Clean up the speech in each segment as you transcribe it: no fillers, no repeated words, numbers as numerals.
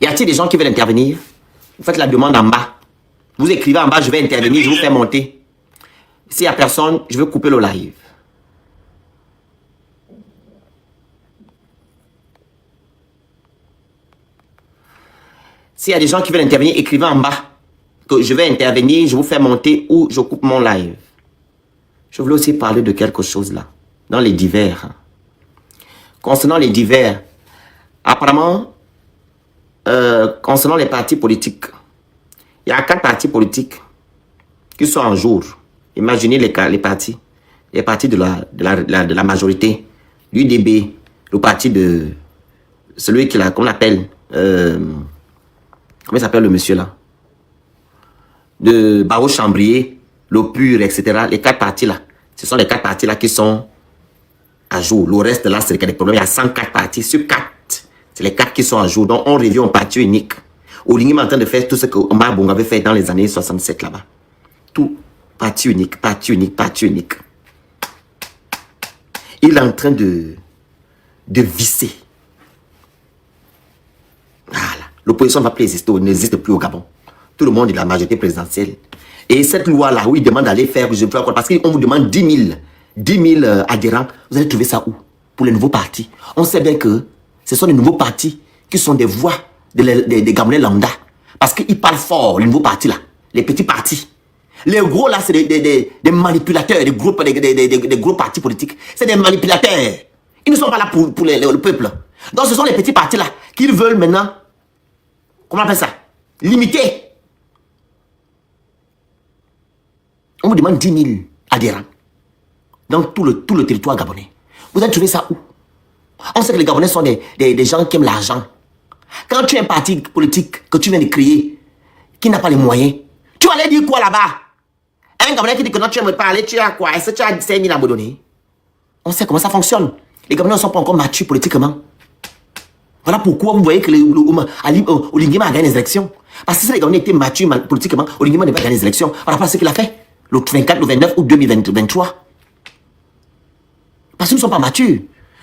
Y a-t-il des gens qui veulent intervenir? Vous faites la demande en bas. Vous écrivez en bas, je vais intervenir, je vous fais monter. S'il n'y a personne, je vais couper le live. S'il y a des gens qui veulent intervenir, écrivez en bas que je vais intervenir, je vous fais monter ou je coupe mon live. Je voulais aussi parler de quelque chose là, dans les divers. Concernant les divers, apparemment, concernant les partis politiques, il y a 4 partis politiques qui sont en jour. Imaginez les partis. Les partis de la majorité. L'UDB, le parti de celui qui l'a, qu'on appelle, comment il s'appelle le monsieur là? De Barreau Chambrier, le PUR, etc. Les 4 partis là. Ce sont les 4 partis là qui sont à jour. Le reste là, c'est des problèmes. Il y a 104 partis. Sur 4, c'est les 4 qui sont à jour. Donc, on revient au parti unique. Oligui est en train de faire tout ce que Omar Bongo avait fait dans les années 67 là-bas. Tout. Parti unique, parti unique, parti unique. Il est en train de visser. Voilà. L'opposition ne va plus exister, n'existe plus au Gabon. Tout le monde est de la majorité présidentielle. Et cette loi-là, où il demande d'aller faire, je ne sais pas quoi, parce qu'on vous demande 10 000 adhérents, vous allez trouver ça où? Pour les nouveaux partis. On sait bien que ce sont les nouveaux partis qui sont des voix des Gabonais lambda. Parce qu'ils parlent fort, les nouveaux partis là, les petits partis. Les gros là, c'est des manipulateurs, des gros partis politiques. C'est des manipulateurs. Ils ne sont pas là pour le peuple. Donc ce sont les petits partis là qu'ils veulent maintenant, comment on appelle ça? Limiter. On vous demande 10 000 adhérents dans tout le territoire gabonais. Vous allez trouver ça où? On sait que les Gabonais sont des gens qui aiment l'argent. Quand tu es un parti politique que tu viens de créer, qui n'a pas les moyens, tu vas aller dire quoi là-bas? Un Gabonais qui dit que non, tu aimes parler, tu as quoi? Est-ce que tu as 5 000 à me donner? On sait comment ça fonctionne. Les Gabonais ne sont pas encore matures politiquement. Voilà pourquoi vous voyez que Oligui a gagné les élections. Parce que si les Gabonais étaient matures politiquement, Oligui n'a pas gagné les élections. Par rapport à ce qu'il a fait le 24, le 29 août 2023. Parce qu'ils ne sont pas matures.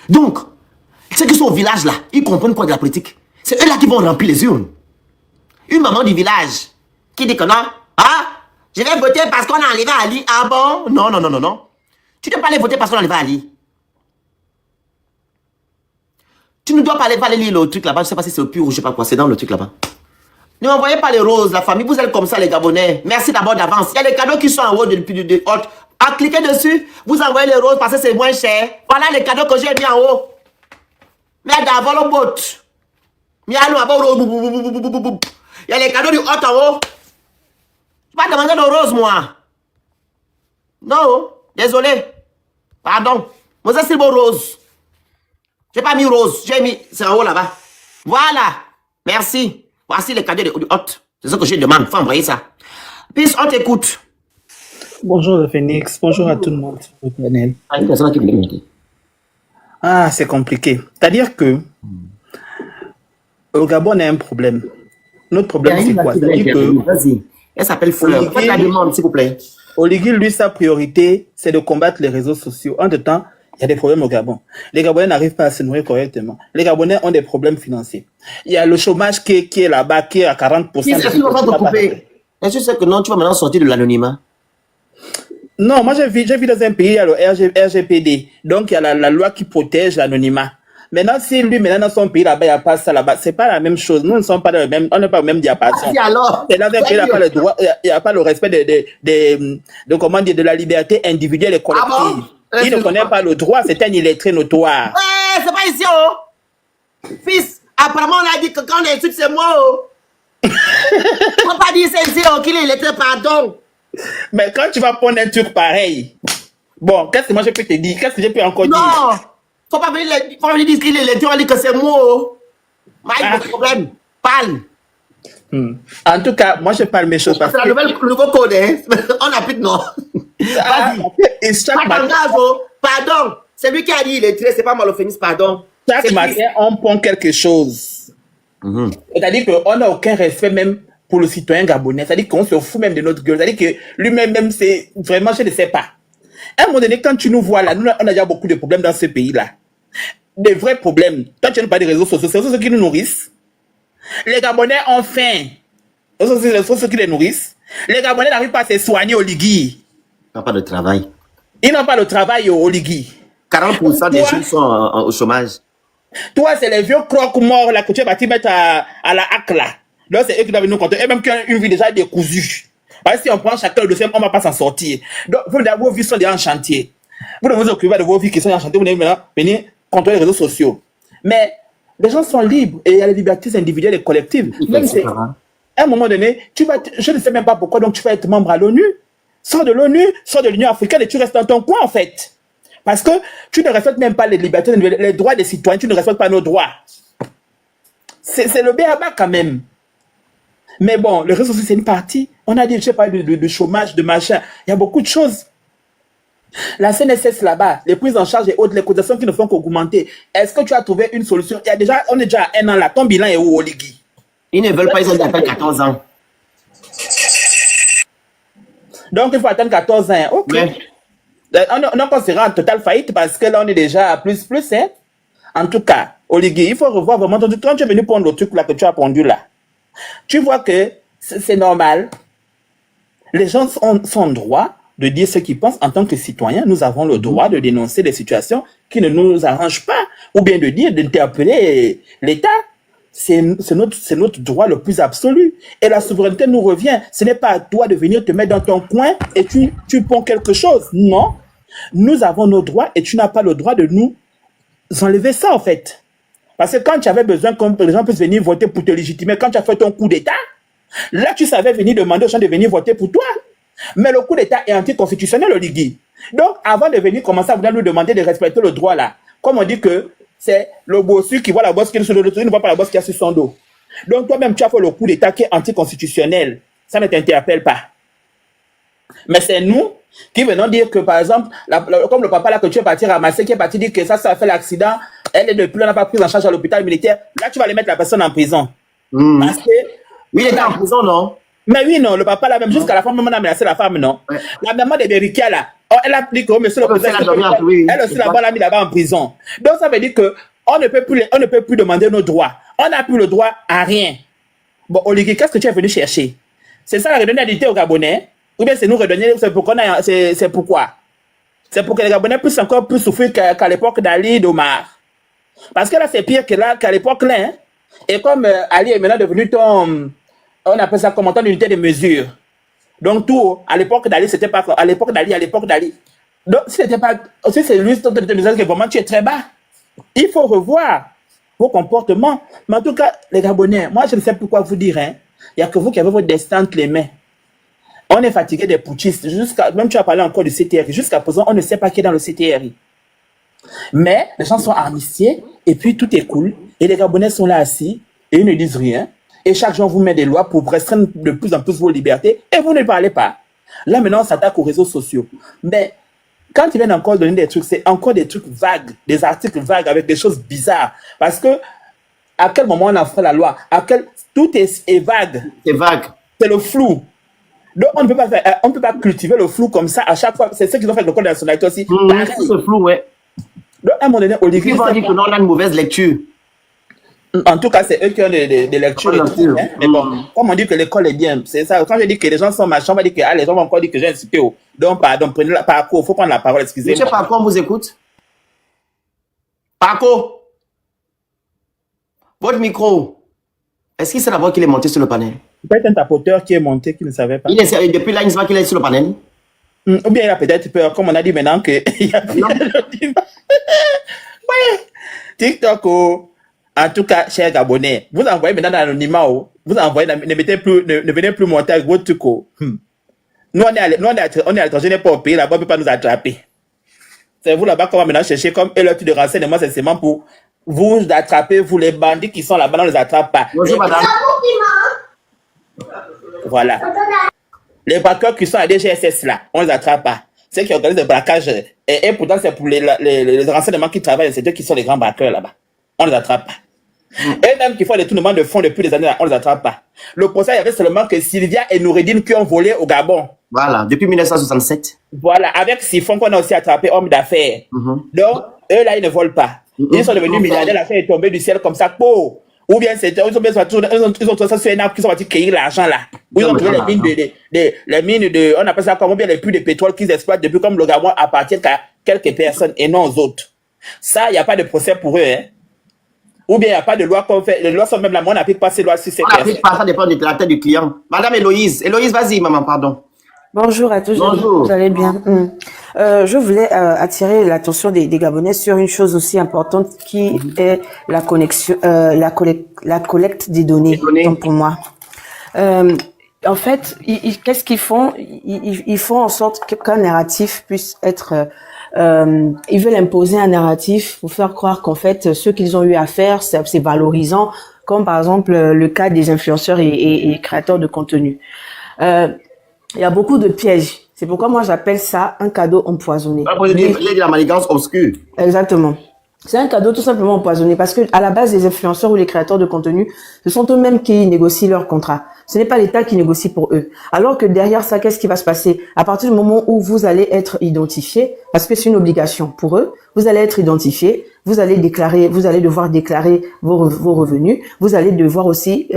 Donc, ceux qui sont au village là, ils comprennent quoi de la politique? C'est eux là qui vont remplir les urnes. Une maman du village qui dit que non, ah, je vais voter parce qu'on a enlevé Ali. Ah bon? Non, non, non, non, non. Tu ne peux pas aller voter parce qu'on a enlevé Ali. Tu ne dois pas aller lire le truc là-bas. Je ne sais pas si c'est le pur ou je ne sais pas quoi. C'est dans le truc là-bas. Ne m'envoyez pas les roses, la famille. Vous êtes comme ça, les Gabonais. Merci d'abord d'avance. Il y a les cadeaux qui sont en haut de haute. Ah, cliquez dessus. Vous envoyez les roses parce que c'est moins cher. Voilà les cadeaux que j'ai mis en haut. Mais d'abord le bot. Il y a les cadeaux du haut en haut. Je ne vais pas demander de roses, moi. Non, désolé. Pardon. Moi, c'est le beau rose. Je n'ai pas mis rose. J'ai mis, c'est en haut là-bas. Voilà. Merci. Voici les cadeaux du haut. C'est ce que je demande. Il faut envoyer ça. Puis, on t'écoute. Bonjour le Phoenix. Bonjour à tout le monde. Ah, c'est compliqué. C'est-à-dire que au Gabon, on a un problème. Notre problème, c'est quoi? C'est-à-dire que vas-y. Elle s'appelle Fleur. Faites la demande, s'il vous plaît. Oligui, lui, sa priorité, c'est de combattre les réseaux sociaux. En tout temps, il y a des problèmes au Gabon. Les Gabonais n'arrivent pas à se nourrir correctement. Les Gabonais ont des problèmes financiers. Il y a le chômage qui est là-bas, qui est à 40%. Est-ce que tu sais que non, tu vas maintenant sortir de l'anonymat? Non, moi j'ai vu dans un pays, il y a le RGPD. Donc il y a la loi qui protège l'anonymat. Maintenant, si lui, dans son pays, là-bas, il n'y a pas ça là-bas, c'est pas la même chose. Nous ne sommes pas dans le même, on n'est pas au même diapason. Ah, alors, et dans un pays, il n'y a pas le droit, il n'y a pas le respect comment dire, de la liberté individuelle et collective. Ah bon? Il ne connaît pas le droit, c'est un illettré notoire. Ouais, c'est pas ici, oh. Fils, apparemment, on a dit que quand on insulte, c'est moi, oh. On ne peut pas dire c'est ici, oh, qu'il est illettré, pardon. Mais quand tu vas prendre un truc pareil, bon, qu'est-ce que moi je peux te dire? Qu'est-ce que je peux encore dire? Non, faut pas venir dire qu'il est illettré, on a dit que c'est moi, oh. Mais il y a des problèmes. Parle. En tout cas, moi je parle mes choses parce que... C'est le nouveau code, hein. On applique, non. Vas-y. Pardon. C'est lui qui a dit il est très, c'est pas Malophénis, pardon. Chaque matin, on prend quelque chose. C'est-à-dire qu'on n'a aucun respect même pour le citoyen gabonais. C'est-à-dire qu'on se fout même de notre gueule. C'est-à-dire que lui-même, c'est vraiment, je ne sais pas. À un moment donné, quand tu nous vois là, nous, on a déjà beaucoup de problèmes dans ce pays-là. Des vrais problèmes. Toi, tu ne parles pas des réseaux sociaux. C'est ceux qui nous nourrissent. Les Gabonais ont faim. Ce sont ceux qui les nourrissent. Les Gabonais n'arrivent pas à se soigner au Ligui. Ils n'ont pas de travail. Ils n'ont pas de travail au Ligui. 40% des jeunes sont au chômage. Toi, c'est les vieux crocs morts là que tu es parti mettre à la hack là. Donc, c'est eux qui doivent nous compter. Et même qui ont une vie déjà décousue. Parce que si on prend chacun le dossier, on ne va pas s'en sortir. Donc, vos vies sont déjà en chantier. Vous ne vous occupez pas de vos vies qui sont en chantier. Vous devez maintenant venir contrôler les réseaux sociaux. Mais les gens sont libres et il y a les libertés individuelles et collectives. Même si, à un moment donné, je ne sais même pas pourquoi donc tu vas être membre à l'ONU. Sors de l'ONU, sors de l'Union africaine et tu restes dans ton coin en fait. Parce que tu ne respectes même pas les libertés, les droits des citoyens, tu ne respectes pas nos droits. C'est le béaba quand même. Mais bon, le réseau social, c'est une partie. On a dit, je sais pas, de chômage, de machin. Il y a beaucoup de choses. La CNSS là-bas, les prises en charge et autres, les cotisations qui ne font qu'augmenter. Est-ce que tu as trouvé une solution? Il y a déjà, on est déjà à 1 an là. Ton bilan est où, Oligui? Ils ne veulent pas, ils ont déjà 14 ans. Donc, il faut attendre 14 ans. Ok. Ouais. On sera en totale faillite parce que là, on est déjà à plus, hein. En tout cas, Oligui, il faut revoir vraiment. Quand tu es venu prendre le truc là que tu as pondu là, tu vois que c'est normal. Les gens sont droit de dire ce qu'ils pensent en tant que citoyens. Nous avons le droit de dénoncer des situations qui ne nous arrangent pas, ou bien de dire, d'interpeller l'État. C'est notre droit le plus absolu. Et la souveraineté nous revient. Ce n'est pas à toi de venir te mettre dans ton coin et tu ponds quelque chose. Non. Nous avons nos droits et tu n'as pas le droit de nous enlever ça, en fait. Parce que quand tu avais besoin que les gens puissent venir voter pour te légitimer, quand tu as fait ton coup d'État, là, tu savais venir demander aux gens de venir voter pour toi. Mais le coup d'État est anticonstitutionnel, Oligui. Donc, avant de venir commencer à nous demander de respecter le droit là, comme on dit que c'est le bossu qui voit la bosse qui est sur le dos, il ne voit pas la bosse qui est sur son dos. Donc, toi-même, tu as fait le coup d'État qui est anticonstitutionnel. Ça ne t'interpelle pas. Mais c'est nous qui venons dire que, par exemple, comme le papa là que tu es parti ramasser, qui est parti dire que ça a fait l'accident, elle est depuis, on n'a pas pris en charge à l'hôpital militaire. Là, tu vas aller mettre la personne en prison. Parce que... Oui, il était en prison, non? Mais oui, non, le papa là, même jusqu'à la femme, on a menacé la femme, non? Ouais. La maman de Berikia là, elle a dit que monsieur le président, elle aussi là-bas l'a mis là-bas en prison. Donc ça veut dire que on ne peut plus demander nos droits. On n'a plus le droit à rien. Bon, Oligui, qu'est-ce que tu es venu chercher? C'est ça la redonnabilité aux Gabonais? Ou bien c'est nous redonner, c'est pourquoi? C'est pour que les Gabonais puissent encore plus souffrir qu'à l'époque d'Ali et d'Omar. Parce que là, c'est pire qu'à l'époque là, hein? Et comme Ali est maintenant devenu ton... On appelle ça comme en unité de mesure. Donc tout, à l'époque d'Ali, c'était pas... À l'époque d'Ali. Donc si c'est lui, que vraiment tu es très bas. Il faut revoir vos comportements. Mais en tout cas, les Gabonais, moi je ne sais plus quoi vous dire. Hein. Il n'y a que vous qui avez votre destin entre les mains. On est fatigué des putschistes. Même tu as parlé encore du CTRI. Jusqu'à présent, on ne sait pas qui est dans le CTRI. Mais les gens sont armistiers et puis tout est cool. Et les Gabonais sont là assis et ils ne disent rien. Et chaque jour, vous met des lois pour restreindre de plus en plus vos libertés et vous ne parlez pas. Là, maintenant, on s'attaque aux réseaux sociaux. Mais quand ils viennent encore donner des trucs, c'est encore des trucs vagues, des articles vagues avec des choses bizarres. Parce que, à quel moment on a fait la loi? Tout est vague. C'est vague. C'est le flou. Donc, on ne peut pas cultiver le flou comme ça à chaque fois. C'est ce qu'ils ont fait avec le code de la nationalité aussi. C'est le flou, ouais. Donc, à un moment donné, Oligui... Ils vont dire que non, on a une mauvaise lecture. En tout cas, c'est eux qui ont des lectures et tout, hein. Mais bon, comme on dit que l'école est bien, c'est ça. Quand je dis que les gens sont machins, on va dire que les gens vont encore dire que j'ai insulté. Donc, pardon, prenez la Paco, il faut prendre la parole, excusez-moi. Monsieur Paco, on vous écoute. Paco, votre micro, est-ce qu'il sait d'abord qu'il est monté sur le panel? Peut-être un tapoteur qui est monté, qui ne savait pas. Depuis là, il ne sait pas qu'il est sur le panel. Ou bien il a peut-être peur, comme on a dit maintenant qu'il y a plus de... Ouais. TikTok, en tout cas, chers Gabonais, vous envoyez maintenant dans l'anonymat, vous envoyez, ne venez plus monter avec votre truc. Nous, on est à l'étranger, on n'est pas au pays, là-bas, on ne peut pas nous attraper. C'est vous là-bas qu'on va maintenant chercher comme et leur truc de renseignement, c'est seulement pour vous attraper, vous les bandits qui sont là-bas, on ne les attrape pas. Bonjour, madame. Voilà. Les braqueurs qui sont à DGSS là, on ne les attrape pas. Ceux qui organisent le braquage, et pourtant c'est pour les renseignements qui travaillent, c'est eux qui sont les grands braqueurs là-bas. On ne les attrape pas. Et même qui font des tournements de fonds depuis des années, on ne les attrape pas. Le procès, il y avait seulement que Sylvia et Noureddine qui ont volé au Gabon. Voilà, depuis 1967. Voilà, avec Siphon qu'on a aussi attrapé, homme d'affaires. Donc, eux là, ils ne volent pas. Ils sont devenus milliardaires, l'affaire est tombée du ciel comme ça. Ou bien ils ont trouvé ça sur un arbre qui sont partis cueillir l'argent là. Ou ils ont trouvé les mines de, on appelle ça comment, bien les puits de pétrole qu'ils exploitent depuis comme le Gabon appartient qu'à quelques personnes et non aux autres. Ça, il n'y a pas de procès pour eux, hein. Ou bien il n'y a pas de loi qu'on fait. Les lois sont même là, mais on n'applique pas ces lois sur ces personnes. On n'applique pas, ça dépend de la tête du client. Madame Héloïse, vas-y, maman, pardon. Bonjour à tous. Bonjour. Vous allez bien? Je voulais attirer l'attention des Gabonais sur une chose aussi importante qui est la connexion, la collecte des données. Donc pour moi, en fait, qu'est-ce qu'ils font? Ils font en sorte qu'un narratif puisse être ils veulent imposer un narratif pour faire croire qu'en fait, ce qu'ils ont eu à faire, c'est valorisant, comme par exemple le cas des influenceurs et créateurs de contenu. Il y a beaucoup de pièges. C'est pourquoi moi j'appelle ça un cadeau empoisonné. Il y a de la manigance obscure. Exactement. C'est un cadeau tout simplement empoisonné parce que à la base, les influenceurs ou les créateurs de contenu, ce sont eux-mêmes qui négocient leur contrat. Ce n'est pas l'État qui négocie pour eux. Alors que derrière ça, qu'est-ce qui va se passer? À partir du moment où vous allez être identifié, parce que c'est une obligation pour eux, vous allez être identifié, vous allez devoir déclarer vos revenus, vous allez devoir aussi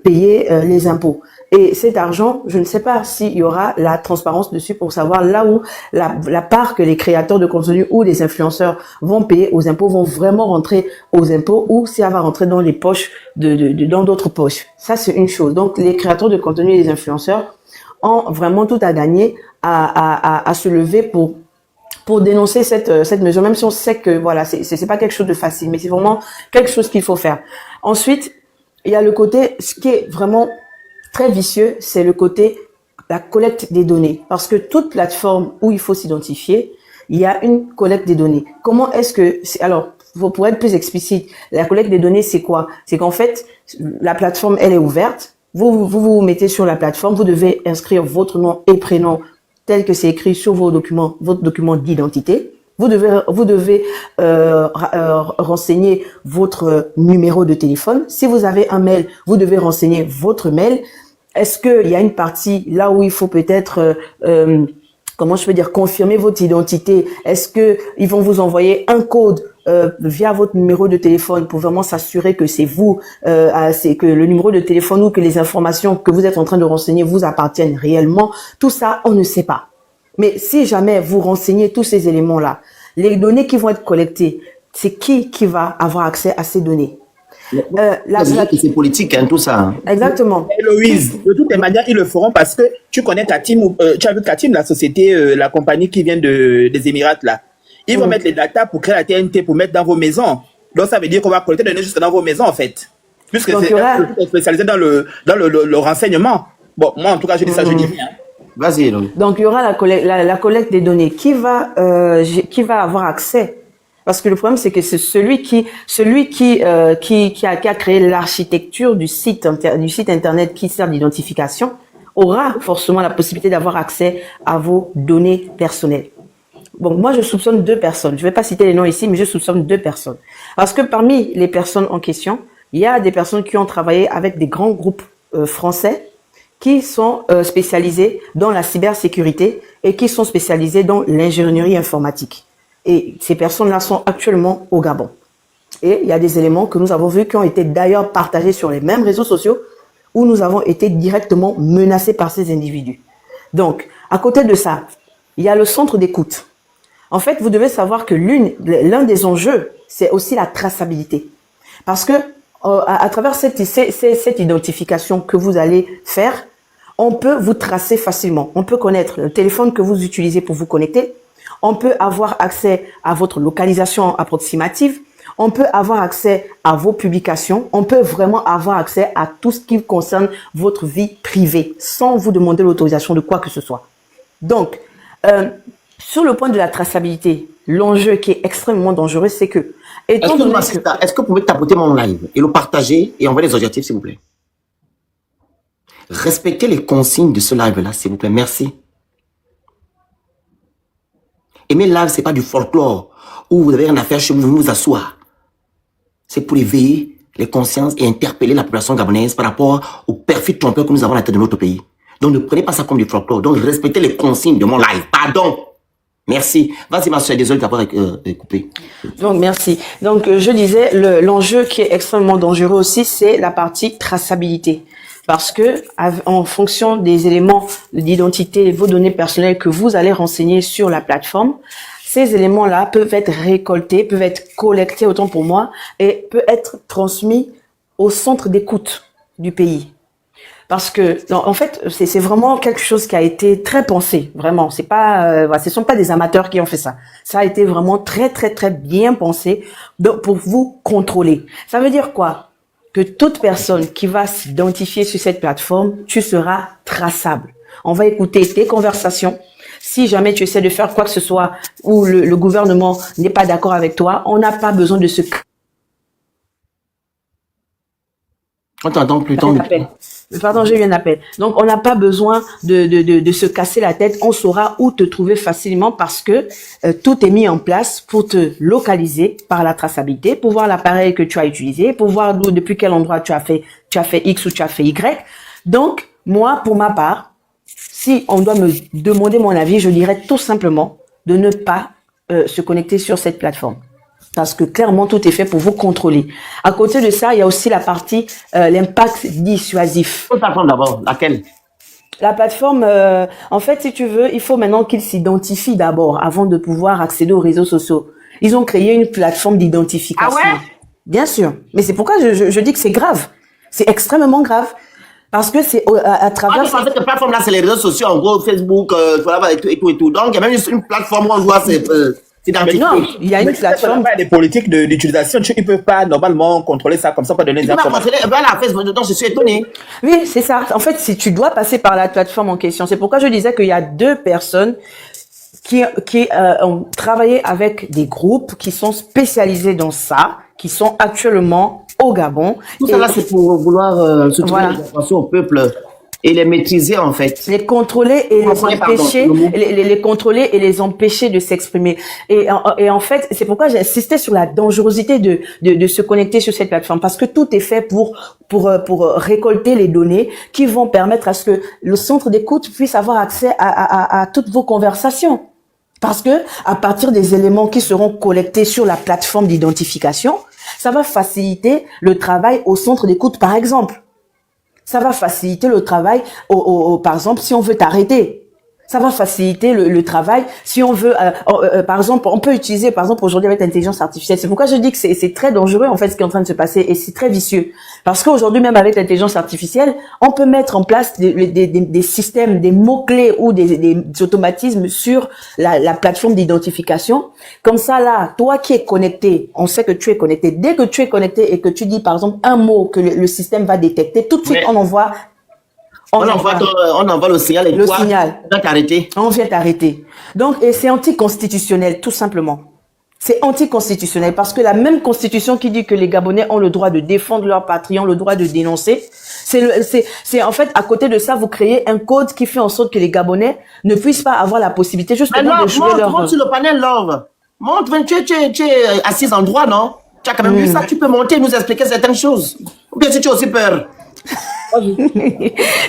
payer les impôts. Et cet argent, je ne sais pas s'il y aura la transparence dessus pour savoir là où la part que les créateurs de contenu ou les influenceurs vont payer aux impôts vont vraiment rentrer aux impôts ou si elle va rentrer dans les poches dans d'autres poches. Ça, c'est une chose. Donc, les créateurs de contenu et les influenceurs ont vraiment tout à gagner à se lever pour dénoncer cette mesure, même si on sait que voilà, c'est pas quelque chose de facile, mais c'est vraiment quelque chose qu'il faut faire. Ensuite, il y a le côté, ce qui est vraiment très vicieux, c'est le côté la collecte des données. Parce que toute plateforme où il faut s'identifier, il y a une collecte des données. Comment est-ce que... Alors, pour être plus explicite, la collecte des données, c'est quoi? C'est qu'en fait, la plateforme, elle est ouverte. Vous mettez sur la plateforme, vous devez inscrire votre nom et prénom tel que c'est écrit sur votre document d'identité. Vous devez renseigner votre numéro de téléphone. Si vous avez un mail, vous devez renseigner votre mail. Est-ce qu'il y a une partie là où il faut peut-être, comment je peux dire, confirmer votre identité? Est-ce que ils vont vous envoyer un code via votre numéro de téléphone pour vraiment s'assurer que c'est vous, c'est que le numéro de téléphone ou que les informations que vous êtes en train de renseigner vous appartiennent réellement? Tout ça, on ne sait pas. Mais si jamais vous renseignez tous ces éléments-là, les données qui vont être collectées, c'est qui va avoir accès à ces données? C'est politique, hein, tout ça. Exactement. Héloïse, de toutes les manières, ils le feront parce que tu connais Katim, tu as vu Katim, la société, la compagnie qui vient des Émirats, là. Ils vont mettre les data pour créer la TNT, pour mettre dans vos maisons. Donc, ça veut dire qu'on va collecter des données jusque dans vos maisons, en fait. Puisque c'est spécialisé dans le renseignement. Bon, moi, en tout cas, je dis ça, je dis rien. Vas-y, Héloïse. Donc, il y aura la collecte des données. Qui va avoir accès? Parce que le problème, c'est que c'est celui qui a créé l'architecture du site internet qui sert d'identification aura forcément la possibilité d'avoir accès à vos données personnelles. Bon, moi, je soupçonne 2 personnes. Je vais pas citer les noms ici, mais je soupçonne 2 personnes. Parce que parmi les personnes en question, il y a des personnes qui ont travaillé avec des grands groupes français qui sont spécialisés dans la cybersécurité et qui sont spécialisés dans l'ingénierie informatique. Et ces personnes-là sont actuellement au Gabon. Et il y a des éléments que nous avons vus qui ont été d'ailleurs partagés sur les mêmes réseaux sociaux où nous avons été directement menacés par ces individus. Donc, à côté de ça, il y a le centre d'écoute. En fait, vous devez savoir que l'un des enjeux, c'est aussi la traçabilité. Parce que à travers cette identification que vous allez faire, on peut vous tracer facilement. On peut connaître le téléphone que vous utilisez pour vous connecter. On peut avoir accès à votre localisation approximative. On peut avoir accès à vos publications. On peut vraiment avoir accès à tout ce qui concerne votre vie privée sans vous demander l'autorisation de quoi que ce soit. Donc, sur le point de la traçabilité, l'enjeu qui est extrêmement dangereux, c'est que... Est-ce que vous pouvez tapoter mon live et le partager et envoyer les objectifs, s'il vous plaît? Respectez les consignes de ce live-là, s'il vous plaît. Merci. Aimer live, c'est pas du folklore où vous avez rien à faire chez vous, vous asseoir. C'est pour éveiller les consciences et interpeller la population gabonaise par rapport aux perfides trompeurs que nous avons à la tête de notre pays. Donc, ne prenez pas ça comme du folklore. Donc, respectez les consignes de mon live. Pardon. Merci. Vas-y, ma soeur, désolé d'avoir coupé. Donc, merci. Donc, je disais, l'enjeu qui est extrêmement dangereux aussi, c'est la partie traçabilité. Parce que, en fonction des éléments d'identité et vos données personnelles que vous allez renseigner sur la plateforme, ces éléments-là peuvent être récoltés, peuvent être collectés, autant pour moi, et peuvent être transmis au centre d'écoute du pays. Parce que, en fait, c'est vraiment quelque chose qui a été très pensé, vraiment. C'est pas, ce sont pas des amateurs qui ont fait ça. Ça a été vraiment très, très, très bien pensé pour vous contrôler. Ça veut dire quoi? Que toute personne qui va s'identifier sur cette plateforme, tu seras traçable. On va écouter tes conversations. Si jamais tu essaies de faire quoi que ce soit où le gouvernement n'est pas d'accord avec toi, on n'a pas besoin de se... On t'entend plus tôt. Pardon, j'ai eu un appel. Donc, on n'a pas besoin de se casser la tête. On saura où te trouver facilement parce que tout est mis en place pour te localiser par la traçabilité, pour voir l'appareil que tu as utilisé, pour voir depuis quel endroit tu as fait X ou tu as fait Y. Donc, moi, pour ma part, si on doit me demander mon avis, je dirais tout simplement de ne pas se connecter sur cette plateforme. Parce que clairement, tout est fait pour vous contrôler. À côté de ça, il y a aussi la partie, l'impact dissuasif. Quelle plateforme d'abord? Laquelle? La plateforme, en fait, si tu veux, il faut maintenant qu'ils s'identifient d'abord avant de pouvoir accéder aux réseaux sociaux. Ils ont créé une plateforme d'identification. Ah ouais? Bien sûr. Mais c'est pourquoi je dis que c'est grave. C'est extrêmement grave. Parce que c'est à travers... Ah, cette plateforme-là, c'est les réseaux sociaux, en gros, Facebook, voilà, et tout. Donc, il y a même une plateforme où on voit ces... non, il y a une plateforme. Il y a des politiques d'utilisation. Ils ne peuvent pas normalement contrôler ça comme ça, pas donner des informations. Voilà, Facebook, donc je suis étonné. Oui, c'est ça. En fait, si tu dois passer par la plateforme en question, c'est pourquoi je disais qu'il y a deux personnes qui ont travaillé avec des groupes qui sont spécialisés dans ça, qui sont actuellement au Gabon. Tout ça là, c'est pour vouloir se trouver des informations au peuple. Et les maîtriser, en fait. Les contrôler et les empêcher, les contrôler et les empêcher de s'exprimer. Et en fait, c'est pourquoi j'ai insisté sur la dangerosité de se connecter sur cette plateforme. Parce que tout est fait pour récolter les données qui vont permettre à ce que le centre d'écoute puisse avoir accès à toutes vos conversations. Parce que, à partir des éléments qui seront collectés sur la plateforme d'identification, ça va faciliter le travail au centre d'écoute, par exemple. Ça va faciliter le travail, par exemple, si on veut t'arrêter. Ça va faciliter le travail si on veut, par exemple, on peut utiliser, par exemple, aujourd'hui avec l'intelligence artificielle. C'est pourquoi je dis que c'est très dangereux, en fait, ce qui est en train de se passer, et c'est très vicieux. Parce qu'aujourd'hui, même avec l'intelligence artificielle, on peut mettre en place des systèmes, des mots-clés ou des automatismes sur la plateforme d'identification. Comme ça, là, toi qui es connecté, on sait que tu es connecté. Dès que tu es connecté et que tu dis, par exemple, un mot que le système va détecter, tout de suite, on envoie... On envoie le signal et le toi, signal. on vient t'arrêter. On vient t'arrêter. Donc, et c'est anticonstitutionnel, tout simplement. C'est anticonstitutionnel parce que la même constitution qui dit que les Gabonais ont le droit de défendre leur patrie, ont le droit de dénoncer, c'est en fait, à côté de ça, vous créez un code qui fait en sorte que les Gabonais ne puissent pas avoir la possibilité justement de jouer leur... Monte sur le panel, Love. Monte, tu es assise en droit, non? Tu as quand même vu ça, tu peux monter et nous expliquer certaines choses. Ou bien si tu as aussi peur.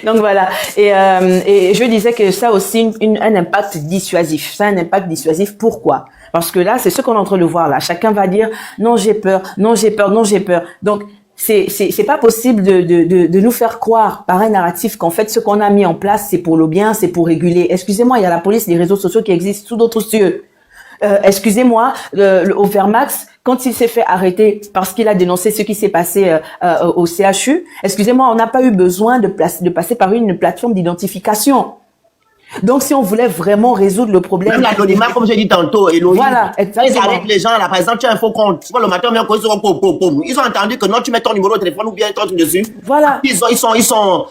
Donc voilà, et je disais que ça a aussi un impact dissuasif. Ça a un impact dissuasif. Pourquoi? Parce que là, c'est ce qu'on est en train de voir là. Chacun va dire non, j'ai peur, non, j'ai peur, non, j'ai peur. Donc c'est pas possible de nous faire croire par un narratif qu'en fait ce qu'on a mis en place c'est pour le bien, c'est pour réguler. Excusez-moi, il y a la police, les réseaux sociaux qui existent sous d'autres cieux. Excusez-moi, au Vermax, quand il s'est fait arrêter parce qu'il a dénoncé ce qui s'est passé au CHU, excusez-moi, on n'a pas eu besoin de passer par une plateforme d'identification. Donc, si on voulait vraiment résoudre le problème... Même l'anonymat, comme j'ai dit tantôt, et voilà, exactement. Ils arrêtent les gens, là, par exemple, tu as un faux compte. Tu vois, le matin, ils ont entendu que non, tu mets ton numéro de téléphone ou bien ton truc dessus. Voilà. Ils sont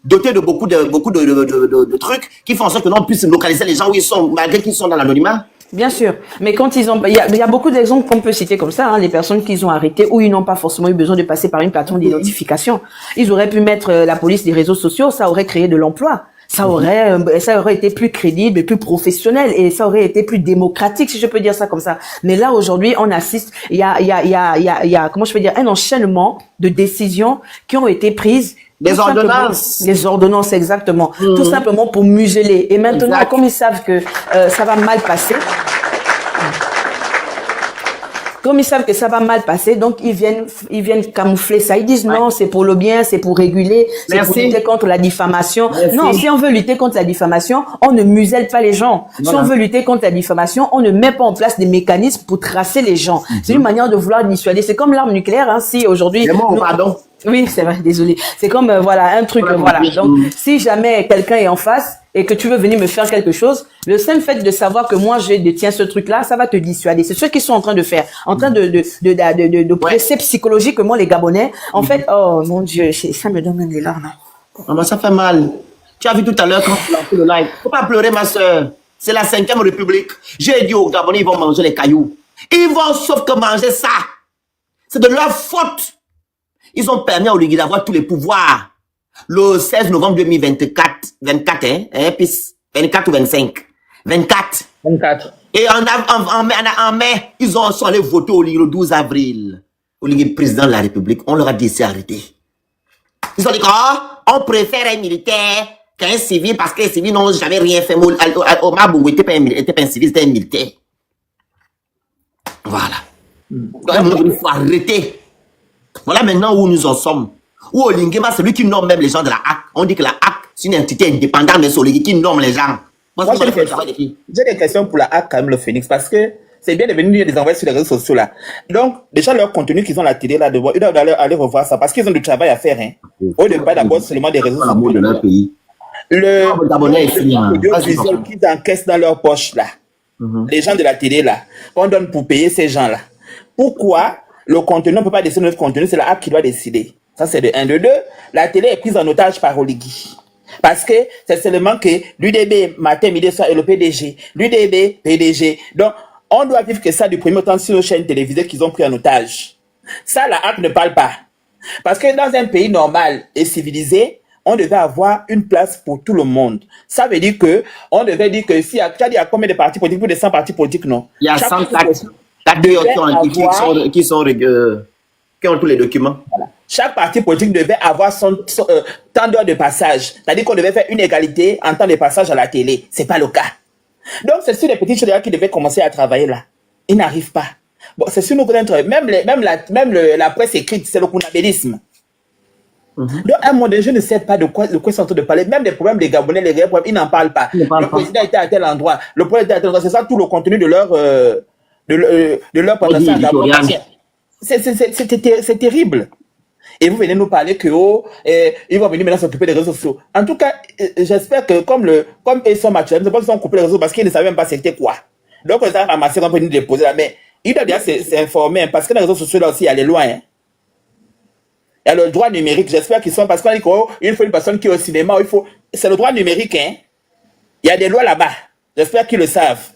dotés de beaucoup de trucs qui font en sorte que l'on puisse localiser les gens où ils sont, malgré qu'ils sont dans l'anonymat. Bien sûr, mais quand il y a beaucoup d'exemples qu'on peut citer comme ça, hein, les personnes qu'ils ont arrêtées où ils n'ont pas forcément eu besoin de passer par une plateforme d'identification. Ils auraient pu mettre la police des réseaux sociaux, ça aurait créé de l'emploi. Ça aurait été plus crédible et plus professionnel et ça aurait été plus démocratique, si je peux dire ça comme ça. Mais là, aujourd'hui, on assiste, il y a, comment je peux dire, un enchaînement de décisions qui ont été prises Des Tout simplement. ordonnances. Les ordonnances, exactement. Tout simplement pour museler. Et maintenant, Exact. comme ils savent que ça va mal passer, donc ils viennent camoufler ça. Ils disent non, c'est pour le bien, c'est pour réguler, c'est pour Merci. lutter contre la diffamation. Merci. Non, si on veut lutter contre la diffamation, on ne muselle pas les gens. Si Voilà. on veut lutter contre la diffamation, on ne met pas en place des mécanismes pour tracer les gens. C'est une manière de vouloir dissuader. C'est comme l'arme nucléaire, hein, si aujourd'hui... C'est bon, nous- pardon. Oui, c'est vrai, désolé. C'est comme, voilà, un truc, Voilà. voilà. Donc, si jamais quelqu'un est en face et que tu veux venir me faire quelque chose, le seul fait de savoir que moi, je détiens ce truc-là, ça va te dissuader. C'est ce qu'ils sont en train de faire. En train de presser psychologiquement les Gabonais. En fait, oh, mon Dieu, ça me donne même les larmes. Ah bah, ça fait mal. Tu as vu tout à l'heure quand tu as lancé le live. Faut pas pleurer, ma soeur. C'est la 5e République. J'ai dit aux Gabonais, ils vont manger les cailloux. Ils vont sauf que manger ça. C'est de leur faute. Ils ont permis à Oligui d'avoir tous les pouvoirs. Le 16 novembre 2024, 24, puis 24 ou 25. 24. 24. Et en mai, ils sont allés voter Oligui le 12 avril. Oligui, président de la République, on leur a dit c'est arrêté. Ils ont dit on préfère un militaire qu'un civil parce que les civils n'ont jamais rien fait. Omar Bongo n'était pas un civil, c'était un militaire. Voilà. Donc, il faut arrêter. Voilà maintenant où nous en sommes. Où Olingema, c'est lui qui nomme même les gens de la HAC. On dit que la HAC, c'est une entité indépendante, mais c'est Oligui qui nomme les gens. Moi, j'ai des questions pour la HAC, quand même, le Phoenix, parce que c'est bien de venir les envoyer sur les réseaux sociaux, là. Donc, déjà, leur contenu qu'ils ont à la télé, là, ils doivent aller revoir ça, parce qu'ils ont du travail à faire, hein. Au lieu de pas d'abord seulement des réseaux L'amour sociaux. de leur pays. L'audiovisuel qu'ils encaissent dans leur poche, là. Les gens de la télé, là. On donne pour payer ces gens-là. Pourquoi le contenu, on ne peut pas décider notre contenu, c'est la HAC qui doit décider. Ça, c'est de 1. De 2, la télé est prise en otage par Oligui. Parce que c'est seulement que l'UDB, matin, midi, soir, et le PDG. L'UDB, PDG. Donc, on doit vivre que ça du premier temps sur nos chaînes télévisées qu'ils ont pris en otage. Ça, la HAC ne parle pas. Parce que dans un pays normal et civilisé, on devait avoir une place pour tout le monde. Ça veut dire que, on devait dire que si, tu as dit à combien de partis politiques, plus de 100 partis politiques, non? Il y a 104 qui ont tous les documents. Voilà. Chaque parti politique devait avoir son temps d'heure de passage. C'est-à-dire qu'on devait faire une égalité en temps de passage à la télé. C'est pas le cas. Donc, c'est sur les petites choses qui devaient commencer à travailler là. Ils n'arrivent pas. Bon, c'est sur nous connaître. Même la presse écrite, c'est le kunabélisme. Donc, à un moment donné, je ne sais pas de quoi ils sont en train de parler. Même des problèmes des Gabonais, les réels problèmes, ils n'en parlent pas. Le président était à tel endroit. Le président était à tel endroit. C'est ça tout le contenu de leur présentation à Gabon. C'est terrible. Et vous venez nous parler que ils vont venir maintenant s'occuper des réseaux sociaux. En tout cas, j'espère que comme ils sont matures, je ne sais pas qu'ils ont coupé les réseaux parce qu'ils ne savaient même pas c'était quoi. Donc, ils ont ramassé, on peut nous déposer là. Mais ils doivent bien s'informer, parce que dans les réseaux sociaux, là aussi, il y a les lois. Hein. Il y a le droit numérique. J'espère qu'ils sont, parce qu'on dit qu'il faut une personne qui est au cinéma, c'est le droit numérique. Hein. Il y a des lois là-bas. J'espère qu'ils le savent.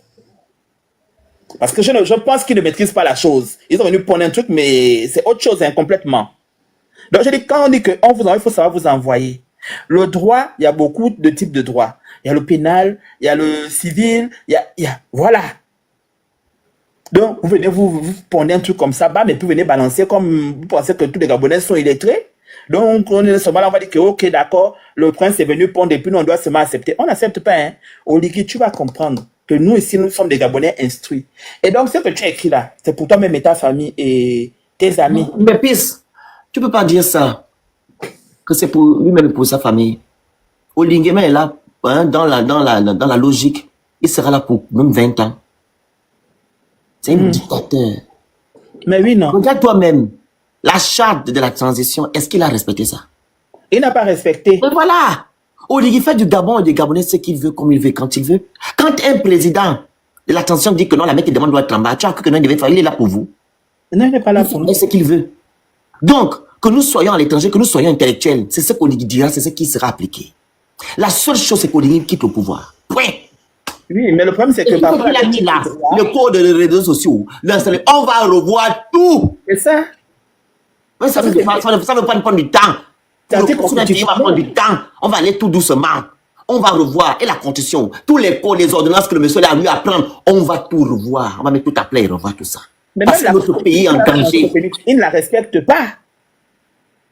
Parce que je pense qu'ils ne maîtrisent pas la chose. Ils ont venu prendre un truc, mais c'est autre chose, hein, complètement. Donc, je dis, quand on dit qu'on vous envoie, il faut savoir vous envoyer. Le droit, il y a beaucoup de types de droits. Il y a le pénal, il y a le civil, voilà. Donc, vous venez vous pondez un truc comme ça, mais puis vous venez balancer comme vous pensez que tous les Gabonais sont illettrés. Donc, on est seulement là, on va dire que, ok, d'accord, le prince est venu pondre et puis nous, on doit seulement accepter. On n'accepte pas, hein. Oligui, tu vas comprendre que nous, ici, nous sommes des Gabonais instruits. Et donc, ce que tu as écrit là, c'est pour toi-même et ta famille et tes amis. Mais pisse, tu peux pas dire ça. Que c'est pour lui-même et pour sa famille. Olingema est là, hein, dans la logique. Il sera là pour même 20 ans. C'est un dictateur. Mais oui, non. Regarde toi-même. La charte de la transition, est-ce qu'il a respecté ça? Il n'a pas respecté. Et voilà. Oligui fait du Gabon et des Gabonais ce qu'il veut, comme il veut, quand il veut. Quand un président de la transition dit que non, la mec qui demande doit être en bas, tu as cru que non, il devait faire, il est là pour vous. Non, il n'est pas là pour nous. Il fait ce qu'il veut. Donc, que nous soyons à l'étranger, que nous soyons intellectuels, c'est ce qu'Oligui dira, c'est ce qui sera appliqué. La seule chose, c'est qu'Oligui quitte le pouvoir. Point. Oui, mais le problème, c'est que parfois, il a mis là, le code des réseaux sociaux, on va revoir tout. C'est ça. Mais ça ne veut pas prendre du temps. On va prendre du temps. On va aller tout doucement. On va revoir. Et la constitution, tous les codes, les ordonnances que le monsieur a eu à prendre, on va tout revoir. On va mettre tout à plat et revoir tout ça. Mais parce que notre pays est en danger. Il ne la respecte pas.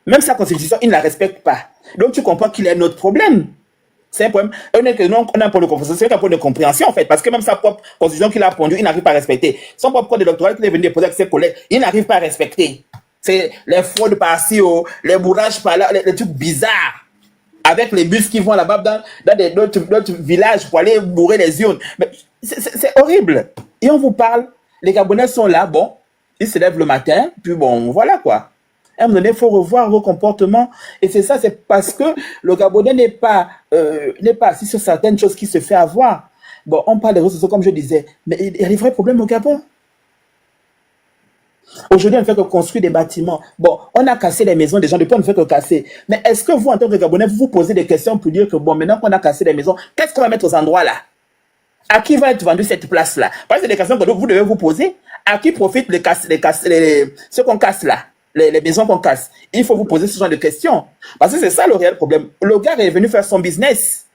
Même sa constitution, il ne la respecte pas. Donc tu comprends qu'il y a un autre problème. C'est un problème. On a un problème de compréhension, c'est un problème de compréhension en fait, parce que même sa propre constitution qu'il a pondue, il n'arrive pas à respecter. Son propre code de doctorat qu'il est venu déposer avec ses collègues, il n'arrive pas à respecter. C'est les fraudes par-ci, les bourrages par-là, les trucs bizarres. Avec les bus qui vont là-bas dans d'autres villages pour aller bourrer les urnes. Mais c'est horrible. Et on vous parle, les Gabonais sont là, bon, ils se lèvent le matin, puis bon, voilà quoi. À un moment donné, il faut revoir vos comportements. Et c'est ça, c'est parce que le Gabonais n'est pas assis sur certaines choses qui se fait avoir. Bon, on parle des réseaux sociaux, comme je disais, mais il y a des vrais problèmes au Gabon. Aujourd'hui, on ne fait que construire des bâtiments. Bon, on a cassé les maisons des gens, depuis on ne fait que casser. Mais est-ce que vous, en tant que Gabonais, vous vous posez des questions pour dire que, bon, maintenant qu'on a cassé les maisons, qu'est-ce qu'on va mettre aux endroits là? À qui va être vendue cette place-là? Parce que c'est des questions que vous devez vous poser. À qui profitent ceux qu'on casse là? Les maisons qu'on casse. Il faut vous poser ce genre de questions. Parce que c'est ça le réel problème. Le gars est venu faire son business.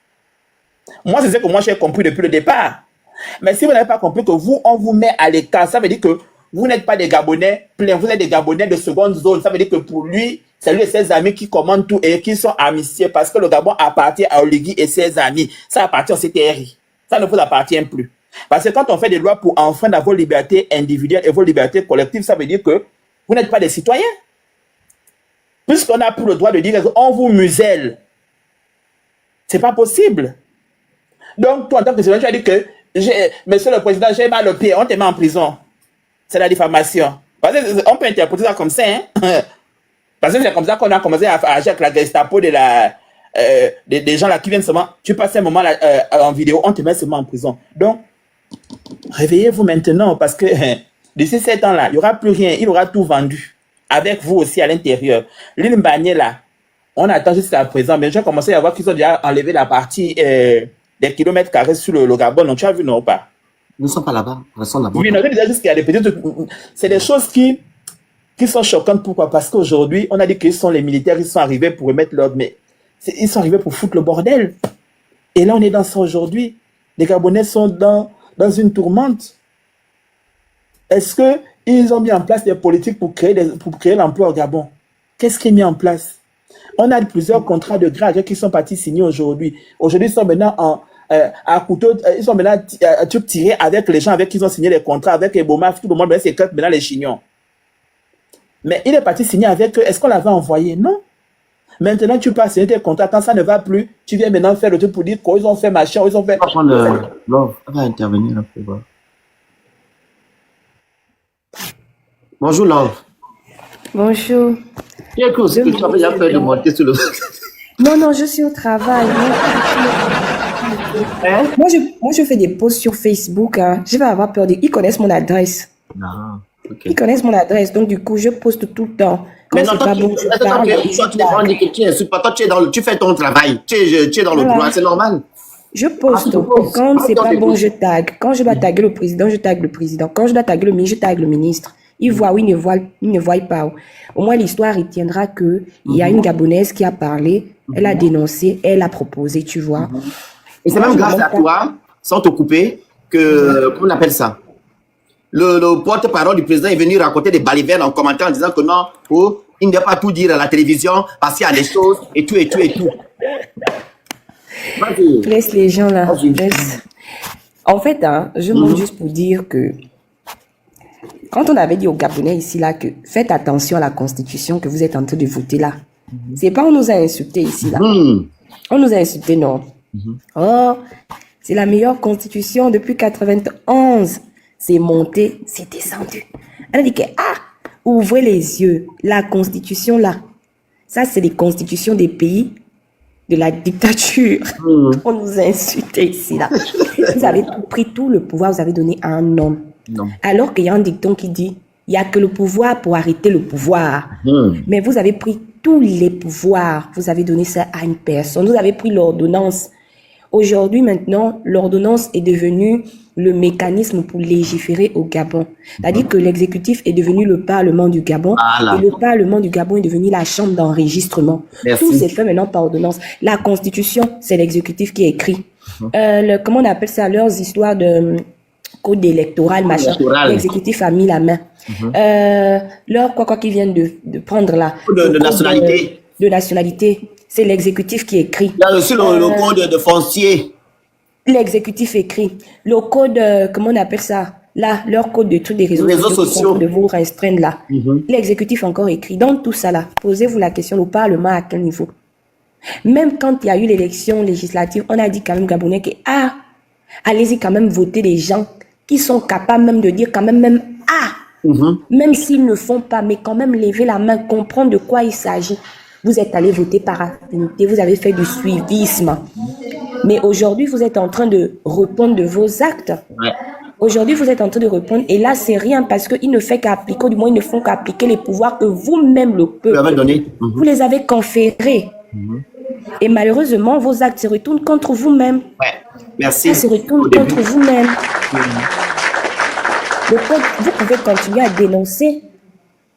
Moi, c'est ce que moi j'ai compris depuis le départ. Mais si vous n'avez pas compris que vous, on vous met à l'écart, ça veut dire que vous n'êtes pas des Gabonais pleins, vous êtes des Gabonais de seconde zone. Ça veut dire que pour lui, c'est lui et ses amis qui commandent tout et qui sont amitiés parce que le Gabon appartient à Oligui et ses amis. Ça appartient au CTRI. Ça ne vous appartient plus. Parce que quand on fait des lois pour enfreindre vos libertés individuelles et vos libertés collectives, ça veut dire que vous n'êtes pas des citoyens. Puisqu'on n'a plus le droit de dire qu'on vous muselle. C'est pas possible. Donc, toi, en tant que citoyen, tu as dit que, monsieur le président, j'ai mal au pied, on te met en prison. C'est la diffamation. Parce qu'on peut interpréter ça comme ça, hein. Parce que c'est comme ça qu'on a commencé à agir avec la Gestapo des gens là qui viennent seulement, tu passes un moment là, en vidéo, on te met seulement en prison. Donc, réveillez-vous maintenant parce que d'ici 7 ans là, il n'y aura plus rien, il aura tout vendu. Avec vous aussi à l'intérieur. L'île Mbagné là, on attend jusqu'à présent, mais j'ai commencé à voir qu'ils ont déjà enlevé la partie des kilomètres carrés sur le Gabon. Donc, tu as vu, non pas? Nous ne sommes pas là-bas. Nous sommes là-bas. Oui, non, je disais juste qu'il y a des petites... C'est des choses qui sont choquantes. Pourquoi? Parce qu'aujourd'hui, on a dit qu'ils sont les militaires, ils sont arrivés pour remettre l'ordre, mais ils sont arrivés pour foutre le bordel. Et là, on est dans ça aujourd'hui. Les Gabonais sont dans une tourmente. Est-ce qu'ils ont mis en place des politiques pour créer l'emploi au Gabon? Qu'est-ce qui est mis en place? On a plusieurs contrats de grade qui sont partis signer aujourd'hui. Aujourd'hui, ils sont maintenant à couteau, ils sont maintenant à tout tirer avec les gens avec qui ils ont signé les contrats, avec les Bomaf, tout le monde, c'est maintenant les Chignons. Mais il est parti signer avec eux. Est-ce qu'on l'avait envoyé? Non. Maintenant, tu passes signer tes contrats. Quand ça ne va plus, tu viens maintenant faire le truc pour dire qu'ils ont fait machin, ils ont fait... Love, on va intervenir un peu. Bonjour, Love. Bonjour. Tu as aussi que tu avais déjà peur de monter sur le... Non, je suis au travail. Hein? Moi, je fais des posts sur Facebook. Hein. Je vais avoir peur. Ils connaissent mon adresse. Ah, ok. Ils connaissent mon adresse. Donc, du coup, je poste tout le temps. Quand Mais non, c'est pas bon, je parle. Tu fais ton travail. Tu es dans le droit, c'est normal. Je poste. Quand c'est pas bon, je tag. Quand je dois taguer le président, je tag le président. Quand je dois taguer le ministre, je tag le ministre. Ils voient ou ils ne voient pas. Au moins, l'histoire retiendra que il y a une Gabonaise qui a parlé, elle a dénoncé, elle a proposé, tu vois. Et c'est même grâce à toi, sans te couper, que, comment on appelle ça? Le porte-parole du président est venu raconter des balivernes en commentant en disant que non, il ne doit pas tout dire à la télévision parce qu'il y a des choses et tout. Laisse les gens là. Laisse. En fait, hein, je montre juste pour dire que quand on avait dit aux Gabonais ici là que faites attention à la constitution que vous êtes en train de voter là, c'est pas on nous a insultés ici là. On nous a insultés, non. Oh, c'est la meilleure constitution depuis 91. C'est monté, c'est descendu. Elle a dit que, ouvrez les yeux, la constitution là, ça c'est les constitutions des pays de la dictature. On nous a insultés ici là. Vous avez pris tout le pouvoir, vous avez donné à un homme. Non. Alors qu'il y a un dicton qui dit, il n'y a que le pouvoir pour arrêter le pouvoir. Mais vous avez pris tous les pouvoirs, vous avez donné ça à une personne. Vous avez pris l'ordonnance. Aujourd'hui, maintenant, l'ordonnance est devenue le mécanisme pour légiférer au Gabon. C'est-à-dire que l'exécutif est devenu le Parlement du Gabon et le Parlement du Gabon est devenu la chambre d'enregistrement. Tout s'est fait maintenant par ordonnance. La Constitution, c'est l'exécutif qui écrit. Comment on appelle ça? Leurs histoires de code électoral, machin. L'exécutif a mis la main. Leur quoi qu'ils viennent de prendre là. De nationalité. De nationalité. C'est l'exécutif qui écrit. Il y a aussi le code de foncier. L'exécutif écrit. Le code, comment on appelle ça? Là, leur code de trucs des réseaux sociaux. De vous restreindre là. L'exécutif encore écrit. Dans tout ça là, posez-vous la question, le Parlement à quel niveau? Même quand il y a eu l'élection législative, on a dit quand même Gabonais que, allez-y quand même voter des gens qui sont capables même de dire quand même même s'ils ne font pas, mais quand même lever la main, comprendre de quoi il s'agit. Vous êtes allé voter par affinité, vous avez fait du suivisme. Mais aujourd'hui, vous êtes en train de répondre de vos actes. Ouais. Aujourd'hui, vous êtes en train de répondre, et là, c'est rien parce qu'ils ne font qu'appliquer, ou du moins, ils ne font qu'appliquer les pouvoirs que vous-même, le peuple, vous les avez conférés. Et malheureusement, vos actes se retournent contre vous-même. Ouais, merci. Ça se retourne contre vous-même. Donc, vous pouvez continuer à dénoncer,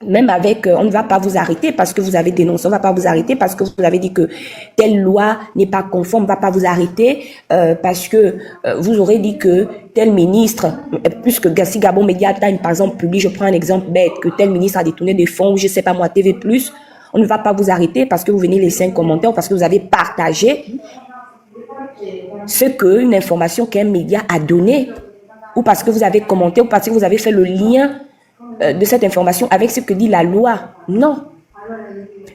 même avec, on ne va pas vous arrêter parce que vous avez dénoncé, on ne va pas vous arrêter parce que vous avez dit que telle loi n'est pas conforme, on ne va pas vous arrêter parce que vous aurez dit que tel ministre, puisque si Gabon Media Time, par exemple, publie, je prends un exemple bête, que tel ministre a détourné des fonds, ou je ne sais pas moi, TV+, on ne va pas vous arrêter parce que vous venez laisser un commentaire, parce que vous avez partagé ce qu'une information qu'un média a donné, ou parce que vous avez commenté, ou parce que vous avez fait le lien de cette information avec ce que dit la loi. Non.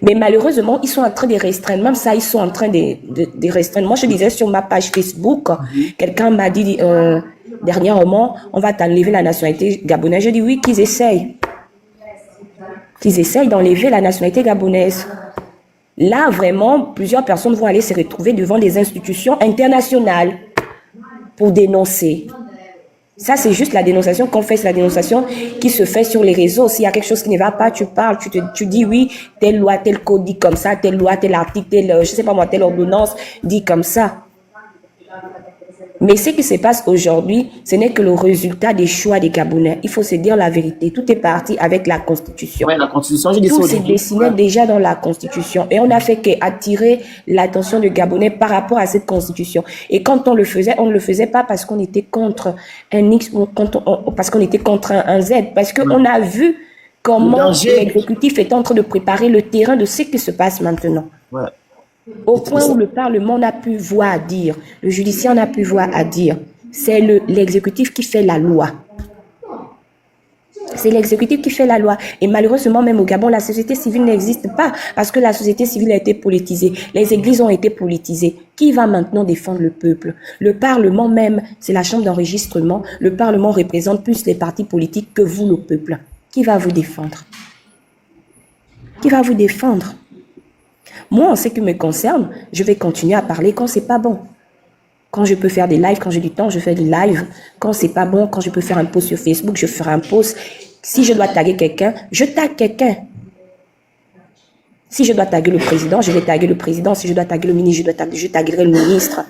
Mais malheureusement, ils sont en train de restreindre. Même ça, ils sont en train de restreindre. Moi, je disais sur ma page Facebook, quelqu'un m'a dit dernièrement, on va t'enlever la nationalité gabonaise. Je dis oui, qu'ils essayent. Qu'ils essayent d'enlever la nationalité gabonaise. Là, vraiment, plusieurs personnes vont aller se retrouver devant des institutions internationales pour dénoncer. Ça, c'est juste la dénonciation qu'on fait, c'est la dénonciation qui se fait sur les réseaux. S'il y a quelque chose qui ne va pas, tu parles, tu dis oui, telle loi, tel code dit comme ça, telle loi, tel article, telle, je sais pas moi, telle ordonnance dit comme ça. Mais ce qui se passe aujourd'hui, ce n'est que le résultat des choix des Gabonais. Il faut se dire la vérité. Tout est parti avec la Constitution. Oui, la Constitution, je dis ça. Tout s'est dessiné déjà dans la Constitution. Et on n'a fait qu'attirer l'attention des Gabonais par rapport à cette Constitution. Et quand on ne le faisait pas parce qu'on était contre un X ou parce qu'on était contre un Z. Parce qu'on a vu comment l'exécutif est en train de préparer le terrain de ce qui se passe maintenant. Ouais. Au point où le Parlement n'a plus voix à dire, le judiciaire n'a plus voix à dire, c'est l'exécutif qui fait la loi. C'est l'exécutif qui fait la loi. Et malheureusement, même au Gabon, la société civile n'existe pas parce que la société civile a été politisée. Les églises ont été politisées. Qui va maintenant défendre le peuple? Le Parlement même, c'est la chambre d'enregistrement. Le Parlement représente plus les partis politiques que vous, le peuple. Qui va vous défendre? Qui va vous défendre? Moi, en ce qui me concerne, je vais continuer à parler quand c'est pas bon. Quand je peux faire des lives, quand j'ai du temps, je fais des lives. Quand c'est pas bon, quand je peux faire un post sur Facebook, je ferai un post. Si je dois taguer quelqu'un, je tague quelqu'un. Si je dois taguer le président, je vais taguer le président. Si je dois taguer le ministre, je taguerai le ministre.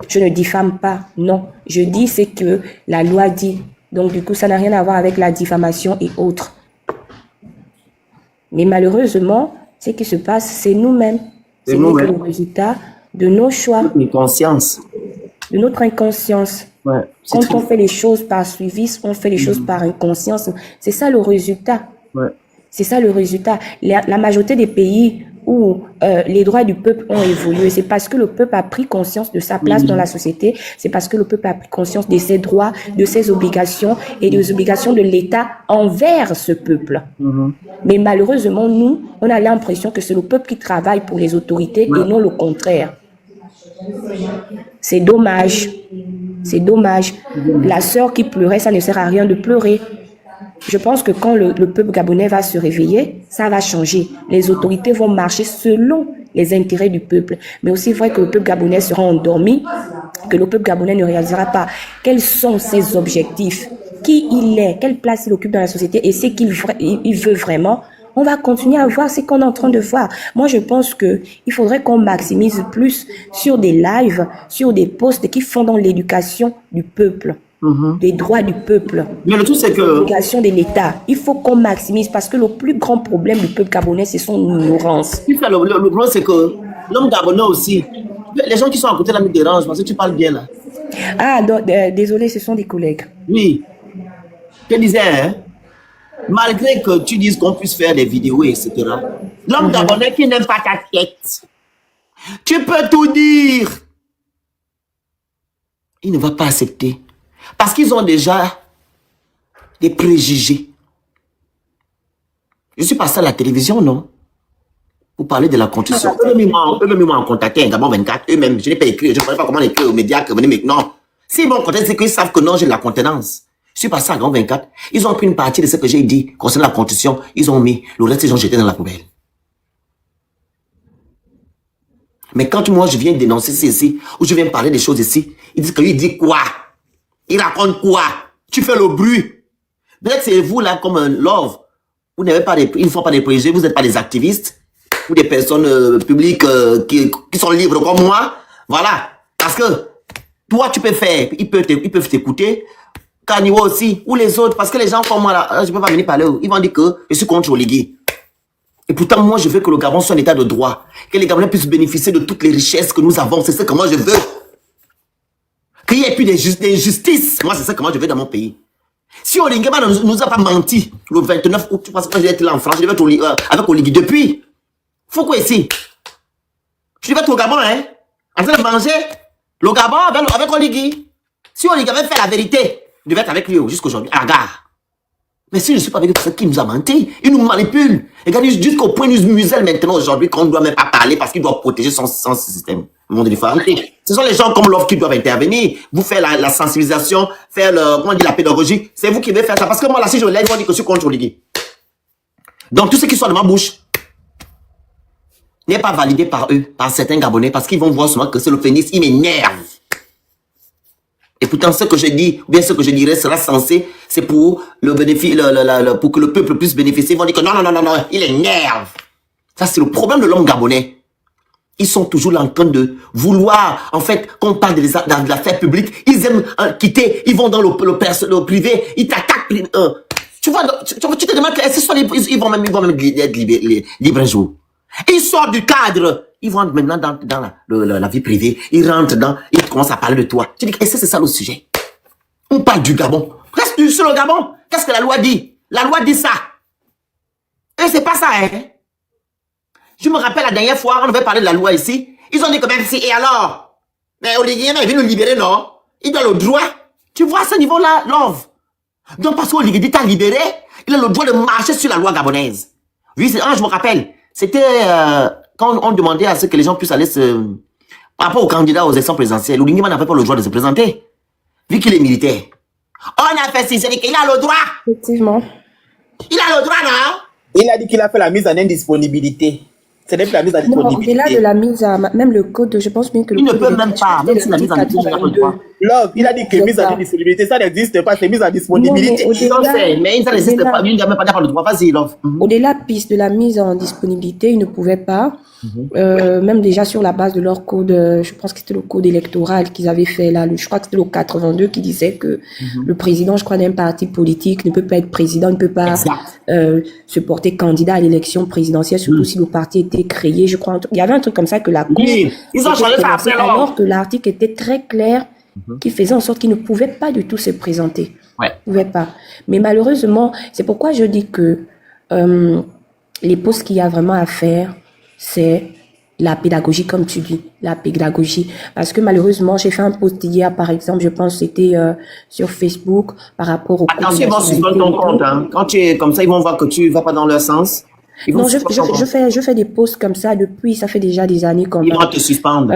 Je ne diffame pas, non. Je dis ce que la loi dit. Donc, du coup, ça n'a rien à voir avec la diffamation et autres. Mais malheureusement, ce qui se passe, c'est nous-mêmes. C'est le résultat de nos choix. Inconscience. De notre inconscience. Ouais, quand on fait les choses par suivisme, on fait les choses par inconscience. C'est ça le résultat. Ouais. C'est ça le résultat. La majorité des pays où les droits du peuple ont évolué, c'est parce que le peuple a pris conscience de sa place dans la société, c'est parce que le peuple a pris conscience de ses droits, de ses obligations et des obligations de l'État envers ce peuple. Mais malheureusement, nous, on a l'impression que c'est le peuple qui travaille pour les autorités et non le contraire. C'est dommage. C'est dommage. La sœur qui pleurait, ça ne sert à rien de pleurer. Je pense que quand le peuple gabonais va se réveiller, ça va changer. Les autorités vont marcher selon les intérêts du peuple. Mais aussi vrai que le peuple gabonais sera endormi, que le peuple gabonais ne réalisera pas quels sont ses objectifs, qui il est, quelle place il occupe dans la société et ce qu'il veut vraiment. On va continuer à voir ce qu'on est en train de voir. Moi, je pense qu'il faudrait qu'on maximise plus sur des lives, sur des posts qui font dans l'éducation du peuple. Des droits du peuple. Mais le tout, c'est que l'éducation de l'État. Il faut qu'on maximise parce que le plus grand problème du peuple gabonais, c'est son ignorance. Le problème, c'est que l'homme gabonais aussi, les gens qui sont à côté là me dérangent parce que tu parles bien là. Ah, désolé, ce sont des collègues. Oui. Je te disais, hein, malgré que tu dises qu'on puisse faire des vidéos, etc., l'homme gabonais qui n'aime pas ta tête, tu peux tout dire. Il ne va pas accepter. Parce qu'ils ont déjà des préjugés. Je suis passé à la télévision, non? Pour parler de la constitution. Eux-mêmes m'ont contacté, un Gabon 24. Eux-mêmes, je n'ai pas écrit, je ne sais pas comment écrire aux médias que venez maintenant. S'ils m'ont contacté, c'est qu'ils savent que non, j'ai de la contenance. Je suis passé à Gabon 24. Ils ont pris une partie de ce que j'ai dit concernant la constitution. Ils ont mis, le reste, ils ont jeté dans la poubelle. Mais quand moi, je viens dénoncer ceci, ou je viens parler des choses ici, ils disent qu'il dit quoi? Il raconte quoi? Tu fais le bruit. Peut-être c'est vous, là, comme un love. Vous n'avez pas ils ne font pas des préjugés, vous n'êtes pas des activistes, ou des personnes publiques qui sont libres comme moi. Voilà. Parce que, toi, tu peux faire, ils peuvent t'écouter. Kaniwa aussi, ou les autres, parce que les gens comme moi, là, je peux pas venir parler, ils vont dire que je suis contre Oligui. Et pourtant, moi, je veux que le Gabon soit un état de droit, que les Gabonais puissent bénéficier de toutes les richesses que nous avons. C'est ce que moi, je veux. Qu'il n'y ait plus d'injustice. Moi, c'est ça que moi, je veux dans mon pays. Si Oligui ne nous a pas menti le 29 août, tu penses que je vais être là en France, je vais être avec Oligui depuis. Faut quoi ici? Je vais être au Gabon, hein, en train de manger le Gabon avec Oligui. Si Oligui avait fait la vérité, je devais être avec lui jusqu'aujourd'hui, à la gare. Mais si je ne suis pas avec lui, c'est qui nous a menti. Il nous manipule. Regardez, jusqu'au point de nous muselle maintenant aujourd'hui qu'on ne doit même pas parler parce qu'il doit protéger son système. Le monde est différent. Ce sont les gens comme l'OFF qui doivent intervenir, vous faire la sensibilisation, faire comment dire, la pédagogie. C'est vous qui devez faire ça. Parce que moi, là, si je lève, ils vont dire que je suis contre Oligui. Donc, tout ce qui sort de ma bouche n'est pas validé par eux, par certains Gabonais, parce qu'ils vont voir souvent que c'est le pénis, il m'énerve. Et pourtant, ce que je dis, ou bien ce que je dirais sera censé, c'est pour le bénéfice, pour que le peuple puisse bénéficier. Ils vont dire que non, il énerve. Ça, c'est le problème de l'homme gabonais. Ils sont toujours là en train de vouloir, en fait, qu'on parle de l'affaire publique. Ils aiment quitter, ils vont dans le privé, ils t'attaquent. Tu vois, tu te demandes ils vont même être libres un jour. Ils sortent du cadre. Ils vont maintenant dans la vie privée. Ils rentrent ils commencent à parler de toi. Tu dis, est-ce que c'est ça le sujet? On parle du Gabon. Reste sur le Gabon. Qu'est-ce que la loi dit? La loi dit ça. Et c'est pas ça, hein. Je me rappelle la dernière fois, on avait parlé de la loi ici. Ils ont dit que même si, et alors? Mais Oligui est venu nous libérer, non? Il doit le droit. Tu vois à ce niveau-là, Love. Donc parce qu'Oligui dit t'a libéré, il a le droit de marcher sur la loi gabonaise. Oui, je me rappelle. C'était quand on demandait à ce que les gens puissent aller par rapport aux candidats aux élections présidentielles, Oligui n'avait pas le droit de se présenter, vu qu'il est militaire. On a fait si, c'est qu'il a le droit. Effectivement. Il a le droit, non? Il a dit qu'il a fait la mise en indisponibilité. Ce n'est plus la mise en disponibilité. Au-delà de la mise à... Même le code, je pense bien que... Il ne peut même pas, même si la mise en disponibilité. Love, il a dit que mise en indisponibilité, ça n'existe pas, c'est mise en disponibilité. Mais ça n'existe pas, il ne peut pas dire le droit. Vas-y, Love. Au-delà piste de la mise en disponibilité, ils ne pouvaient pas, même déjà sur la base de leur code, je pense que c'était le code électoral qu'ils avaient fait là, je crois que c'était le 82 qui disait que le président, je crois, d'un parti politique ne peut pas être président, ne peut pas se porter candidat à l'élection présidentielle, surtout si le parti était créé, je crois. Il y avait un truc comme ça que la Cour... Oui, ils ont changé ça après, alors que l'article était très clair, qui faisait en sorte qu'il ne pouvait pas du tout se présenter. Ouais. Il ne pouvait pas. Mais malheureusement, c'est pourquoi je dis que les postes qu'il y a vraiment à faire, c'est la pédagogie, comme tu dis, la pédagogie. Parce que malheureusement, j'ai fait un post hier, par exemple, je pense que c'était sur Facebook, par rapport au... Attention, ils vont suspendre ton compte. Hein. Quand tu es comme ça, ils vont voir que tu ne vas pas dans leur sens. Non, je fais des posts comme ça depuis, ça fait déjà des années. Ils vont te suspendre.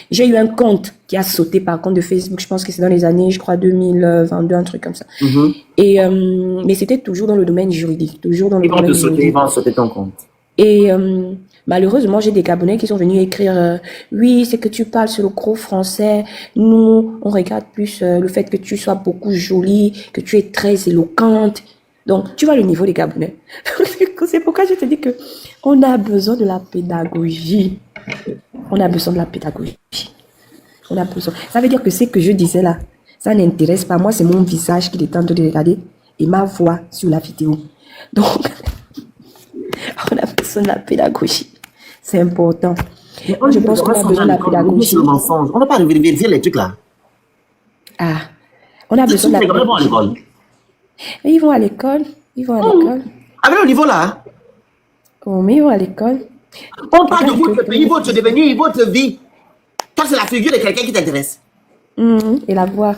J'ai eu un compte qui a sauté par contre de Facebook, je pense que c'est dans les années, je crois 2022, un truc comme ça. Et mais c'était toujours dans le domaine juridique, toujours dans le domaine juridique. Ils vont sauter ton compte. Et malheureusement, j'ai des Gabonais qui sont venus écrire oui, c'est que tu parles sur le gros français. Nous, on regarde plus le fait que tu sois beaucoup jolie, que tu es très éloquente. Donc, tu vois le niveau des Gabonais. C'est pourquoi je te dis que on a besoin de la pédagogie. On a besoin de la pédagogie. On a besoin. Ça veut dire que ce que je disais là, ça n'intéresse pas. Moi, c'est mon visage qu'il est en train de regarder et ma voix sur la vidéo. Donc, on a besoin de la pédagogie. C'est important. Je pense qu'on a besoin de la pédagogie. On n'a pas vérifié les trucs là. Ah, on a C'est besoin sûr de que la les Gabonais vont à pédagogie. l'école. Et ils vont à l'école. Ils vont à l'école. Avec le niveau là, hein. Oh, mais ils vont à l'école. On parle de Regarde votre que pays, votre devenir, votre vie. Toi, c'est la figure de quelqu'un qui t'intéresse. Et la voix.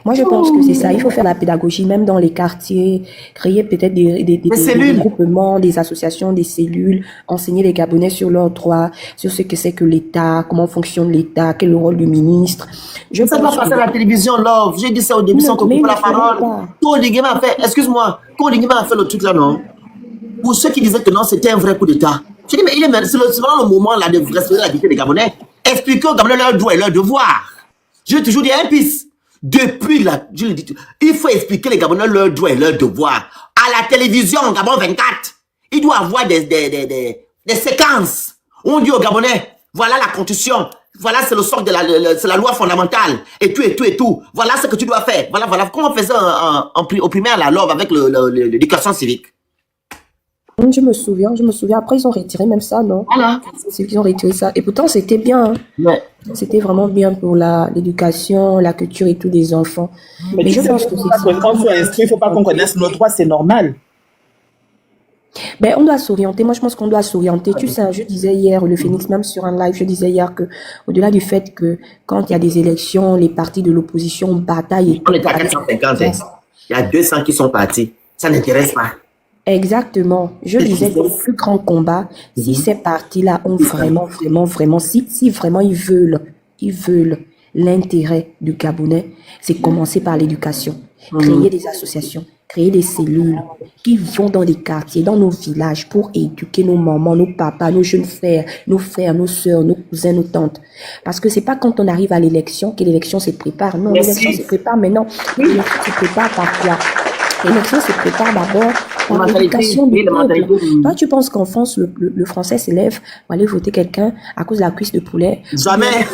Moi, je pense que c'est ça. Il faut faire la pédagogie, même dans les quartiers, créer peut-être Les cellules. groupements, des associations, des cellules, enseigner les Gabonais sur leurs droits, sur ce que c'est que l'État, comment fonctionne l'État, quel est le rôle du ministre. Je Ça doit pense passer que... à la télévision, love. J'ai dit ça au début sans te Mais couper ils la ne feront parole. pas. Kodigema a fait, excuse-moi, Kodigema a fait le truc là, non? Pour ceux qui disaient que non, c'était un vrai coup d'État. J'ai dit, mais c'est vraiment le moment là de respecter la dignité des Gabonais. Expliquer aux Gabonais leurs droits et leurs devoirs. Je vais toujours dire un pisse. Depuis là, je le dis, il faut expliquer les Gabonais leurs droits et leurs devoirs. À la télévision, Gabon 24, il doit avoir des séquences où on dit aux Gabonais, voilà la constitution, voilà c'est le socle de c'est la loi fondamentale, et tout, et tout, et tout. Voilà ce que tu dois faire. Voilà, voilà. Comment on faisait au primaire, la LOB avec l'éducation civique. Je me souviens. Après, ils ont retiré même ça, non? Voilà. C'est qu'ils ont retiré ça. Et pourtant, c'était bien. Hein. Ouais. C'était vraiment bien pour l'éducation, la culture et tout des enfants. Mais je pense que c'est ça. quand on soit inscrit, il ne faut pas qu'on connaisse nos droits, c'est normal. Ben, on doit s'orienter. Moi, je pense qu'on doit s'orienter. Tu sais, je disais hier, le Phoenix, même sur un live, je disais hier que, au-delà du fait que quand il y a des élections, les partis de l'opposition bataillent et On est à 450. Il y a 200 qui sont partis. Ça n'intéresse pas. Exactement. Je disais que le plus grand combat, si ces partis-là ont vraiment, si vraiment ils veulent l'intérêt du Gabonais, c'est commencer par l'éducation. Créer des associations, créer des cellules qui vont dans les quartiers, dans nos villages pour éduquer nos mamans, nos papas, nos jeunes frères, nos sœurs, nos cousins, nos tantes. Parce que c'est pas quand on arrive à l'élection que l'élection se prépare. Non, l'élection se prépare maintenant. L'élection se prépare par quoi? L'élection se prépare d'abord par l'éducation du peuple. Toi, tu penses qu'en France, le Français s'élève pour aller voter quelqu'un à cause de la cuisse de poulet? Jamais.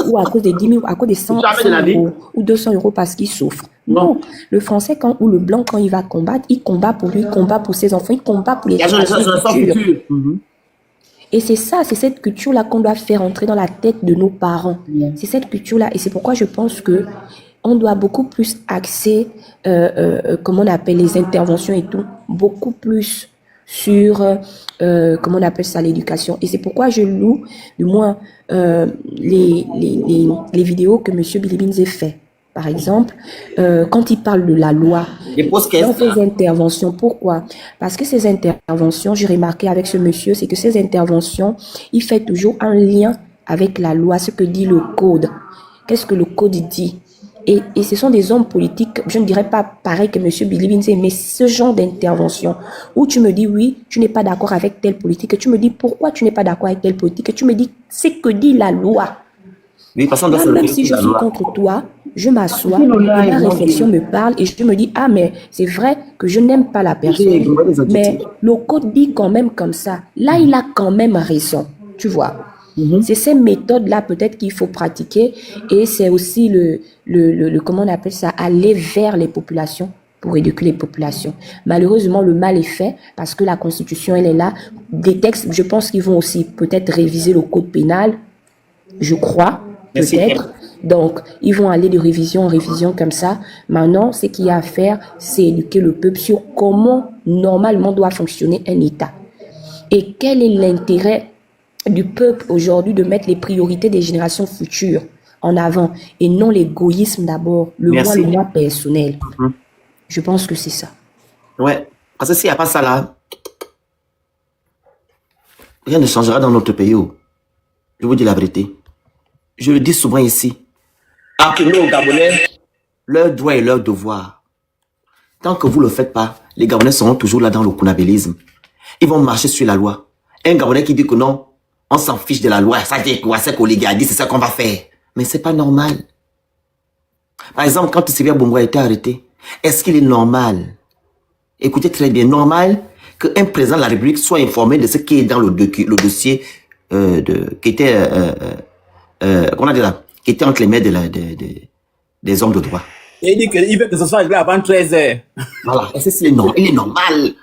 Ou à cause des 10 000, à cause des 100 euros ou 200 euros parce qu'il souffre. Non. Le Français, ou le Blanc, quand il va combattre, il combat pour lui, il combat pour ses enfants, il combat pour les futures. Et c'est ça, c'est cette culture-là qu'on doit faire entrer dans la tête de nos parents. C'est cette culture-là. Et c'est pourquoi je pense que on doit beaucoup plus axer, comment on appelle les interventions et tout, beaucoup plus sur, comment on appelle ça, l'éducation. Et c'est pourquoi je loue, du moins, les vidéos que M. Bilibinze fait. Par exemple, quand il parle de la loi, dans ses interventions, pourquoi? Parce que ces interventions, j'ai remarqué avec ce monsieur, c'est que ces interventions, il fait toujours un lien avec la loi, ce que dit le code. Qu'est-ce que le code dit? Et ce sont des hommes politiques, je ne dirais pas pareil que M. Bilibinze, mais ce genre d'intervention où tu me dis oui, tu n'es pas d'accord avec telle politique, et tu me dis pourquoi tu n'es pas d'accord avec telle politique, et tu me dis c'est que dit la loi. Oui, parce là, même si je suis contre toi, je m'assois, la réflexion me parle et je me dis ah mais c'est vrai que je n'aime pas la personne, mais le code dit quand même comme ça. Là, il a quand même raison, tu vois. C'est ces méthodes-là peut-être qu'il faut pratiquer et c'est aussi le comment on appelle ça, aller vers les populations pour éduquer les populations. Malheureusement, le mal est fait parce que la Constitution, elle est là. Des textes, je pense qu'ils vont aussi peut-être réviser le code pénal, je crois, peut-être. Donc, ils vont aller de révision en révision comme ça. Maintenant, ce qu'il y a à faire, c'est éduquer le peuple sur comment normalement doit fonctionner un État. Et quel est l'intérêt du peuple aujourd'hui de mettre les priorités des générations futures en avant et non l'égoïsme d'abord, le moi personnel. Je pense que c'est ça. Ouais, parce que s'il n'y a pas ça là, rien ne changera dans notre pays. Je vous dis la vérité. Je le dis souvent ici. Apprenez aux Gabonais leurs droits et leurs devoirs. Tant que vous ne le faites pas, les Gabonais seront toujours là dans le kunabélisme. Ils vont marcher sur la loi. Un Gabonais qui dit que non, on s'en fiche de la loi, ça dit quoi, c'est qu'on a dit, c'est ça qu'on va faire. Mais c'est pas normal. Par exemple, quand Sylvia Bongo a été arrêté, est-ce qu'il est normal, écoutez très bien, normal qu'un président de la République soit informé de ce qui est dans le dossier qui était, qu'on a dit là, qui était entre les mains des hommes de droit. Et il dit qu'il veut que ce soit réglé avant 13h. Voilà, est-ce qu'il est normal? Il est normal.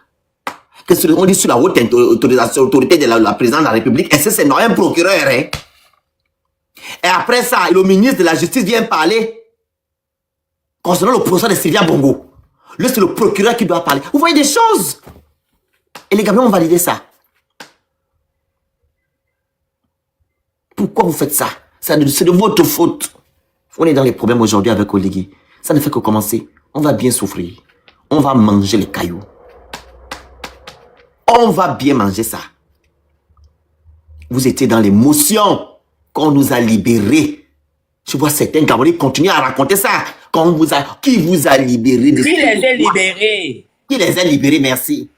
On dit sur la haute autorité de la présidence de la République, est-ce que c'est un procureur, hein? Et après ça, le ministre de la Justice vient parler concernant le procès de Sylvia Bongo. Là, c'est le procureur qui doit parler. Vous voyez des choses. Et les Gabriels ont validé ça. Pourquoi vous faites ça? C'est de votre faute. On est dans les problèmes aujourd'hui avec Oligui. Ça ne fait que commencer. On va bien souffrir. On va manger les cailloux. On va bien manger ça. Vous étiez dans l'émotion qu'on nous a libérés. Je vois certains Gabonais continuer à raconter ça. Qui vous a libérés de Qui les a libérés? Qui les a libérés, merci.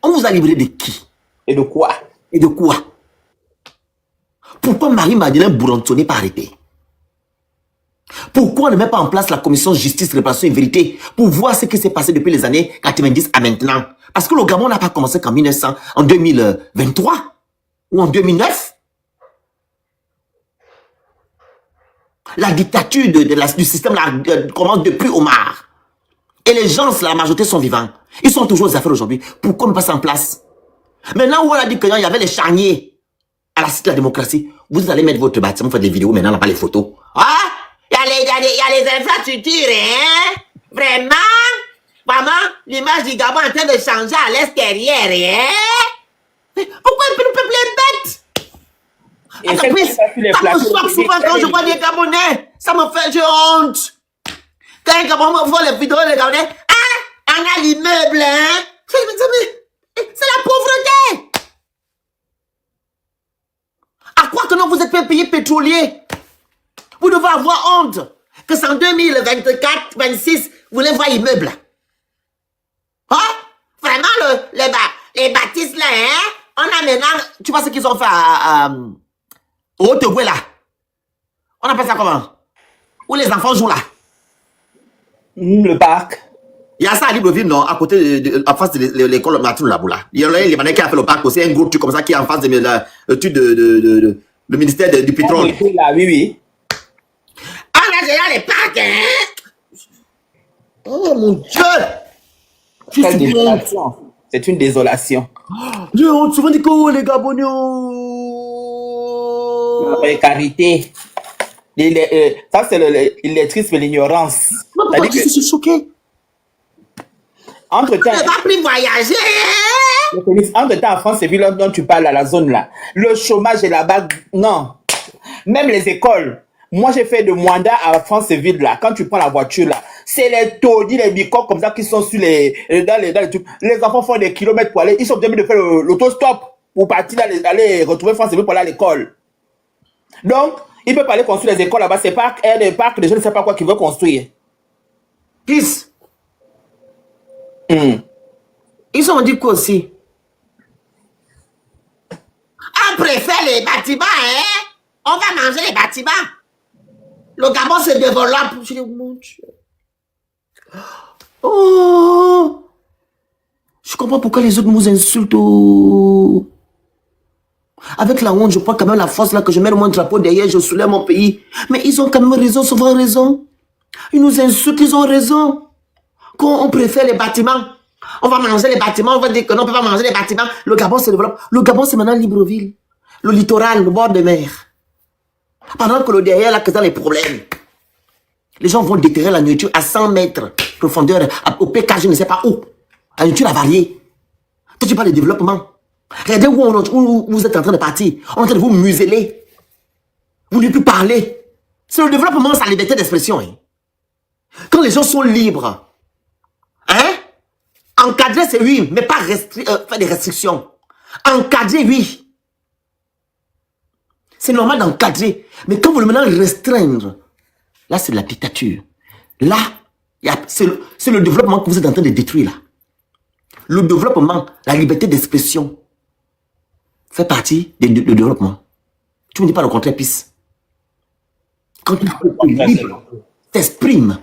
On vous a libérés de qui? Et de quoi? Et de quoi? Pourquoi Marie-Madeleine Bouronto n'est pas arrêtée? Pourquoi on ne met pas en place la commission justice, réparation et vérité pour voir ce qui s'est passé depuis les années 90 à maintenant? Parce que le Gabon n'a pas commencé qu'en 2023 ou en 2009. La dictature du système commence depuis Omar. Et les gens, la majorité sont vivants. Ils sont toujours aux affaires aujourd'hui. Pourquoi ne pas en place? Maintenant où on a dit qu'il y avait les charniers à la cité de la démocratie, vous allez mettre votre bâtiment, faire des vidéos, maintenant on n'a pas les photos. Ah! Il y a les infrastructures, hein? Vraiment? L'image du Gabon est en train de changer à l'extérieur, hein? Mais pourquoi le peuple est bête? Et ça me choque souvent quand je vois des Gabonais. Ça me fait honte. Quand un Gabonais voit les vidéos des Gabonais, ah, on a l'immeuble, hein? C'est la pauvreté. À quoi que non, vous êtes un pays pétrolier? Vous devez avoir honte que c'est en 2024-26, vous voulez voir immeuble. Hein? Vraiment, les bâtisses là, hein? On a maintenant, tu vois ce qu'ils ont fait au Haute-Goué là. On appelle ça comment? Où les enfants jouent là. Le parc. Il y a ça à Libreville, non? À côté, en face de l'école Matou là-bas. Il y a un Libanais qui a fait le parc aussi, un gros truc comme ça qui est en face de le ministère du pétrole. Oui, là, oui. Ah là, j'ai les parcs, hein? Oh mon Dieu! C'est une désolation. J'ai honte, souvent dit que les Gabonais. La précarité. Ça, c'est l'illettrisme et l'ignorance. Pourquoi je suis choqué? Entre-temps, on ne va plus voyager. Entre-temps, en France, c'est vu dont tu parles à la zone là. Le chômage est là-bas. Non. Même les écoles. Moi, j'ai fait de Mwanda à France-Ville là. Quand tu prends la voiture là, c'est les taudis, les bicoques comme ça qui sont sur dans les trucs. Les enfants font des kilomètres pour aller. Ils sont obligés de faire l'autostop pour partir aller retrouver France-Ville pour aller à l'école. Donc, ils peuvent pas aller construire les écoles là-bas. C'est des parcs de je ne sais pas quoi qu'ils veulent construire. Peace. Ils ont dit quoi aussi? On préfère les bâtiments, hein? On va manger les bâtiments. Le Gabon se développe. Je dis, mon Dieu. Oh! Je comprends pourquoi les autres nous insultent. Oh. Avec la honte, je prends quand même la force là que je mets mon drapeau derrière, je soulève mon pays. Mais ils ont quand même raison, souvent raison. Ils nous insultent, ils ont raison. Quand on préfère les bâtiments, on va manger les bâtiments, on va dire que non, on peut pas manger les bâtiments. Le Gabon se développe. Le Gabon, c'est maintenant Libreville. Le littoral, le bord de mer. Pendant que le derrière, là, que dans les problèmes. Les gens vont déterrer la nourriture à 100 mètres profondeur, au PK, je ne sais pas où. La nourriture avariée. Toi, tu parles de développement. Regardez où vous êtes en train de partir. On est en train de vous museler. Vous ne pouvez plus parler. C'est le développement, c'est la liberté d'expression. Hein. Quand les gens sont libres, hein? Encadrer, c'est oui, mais pas faire des restrictions. Encadrer, oui. C'est normal d'encadrer. Mais quand vous le menez restreindre, là, c'est de la dictature. Là, c'est le développement que vous êtes en train de détruire, là. Le développement, la liberté d'expression, fait partie du développement. Tu ne me dis pas le contraire, Peace. Quand tu es libre, t'exprimes.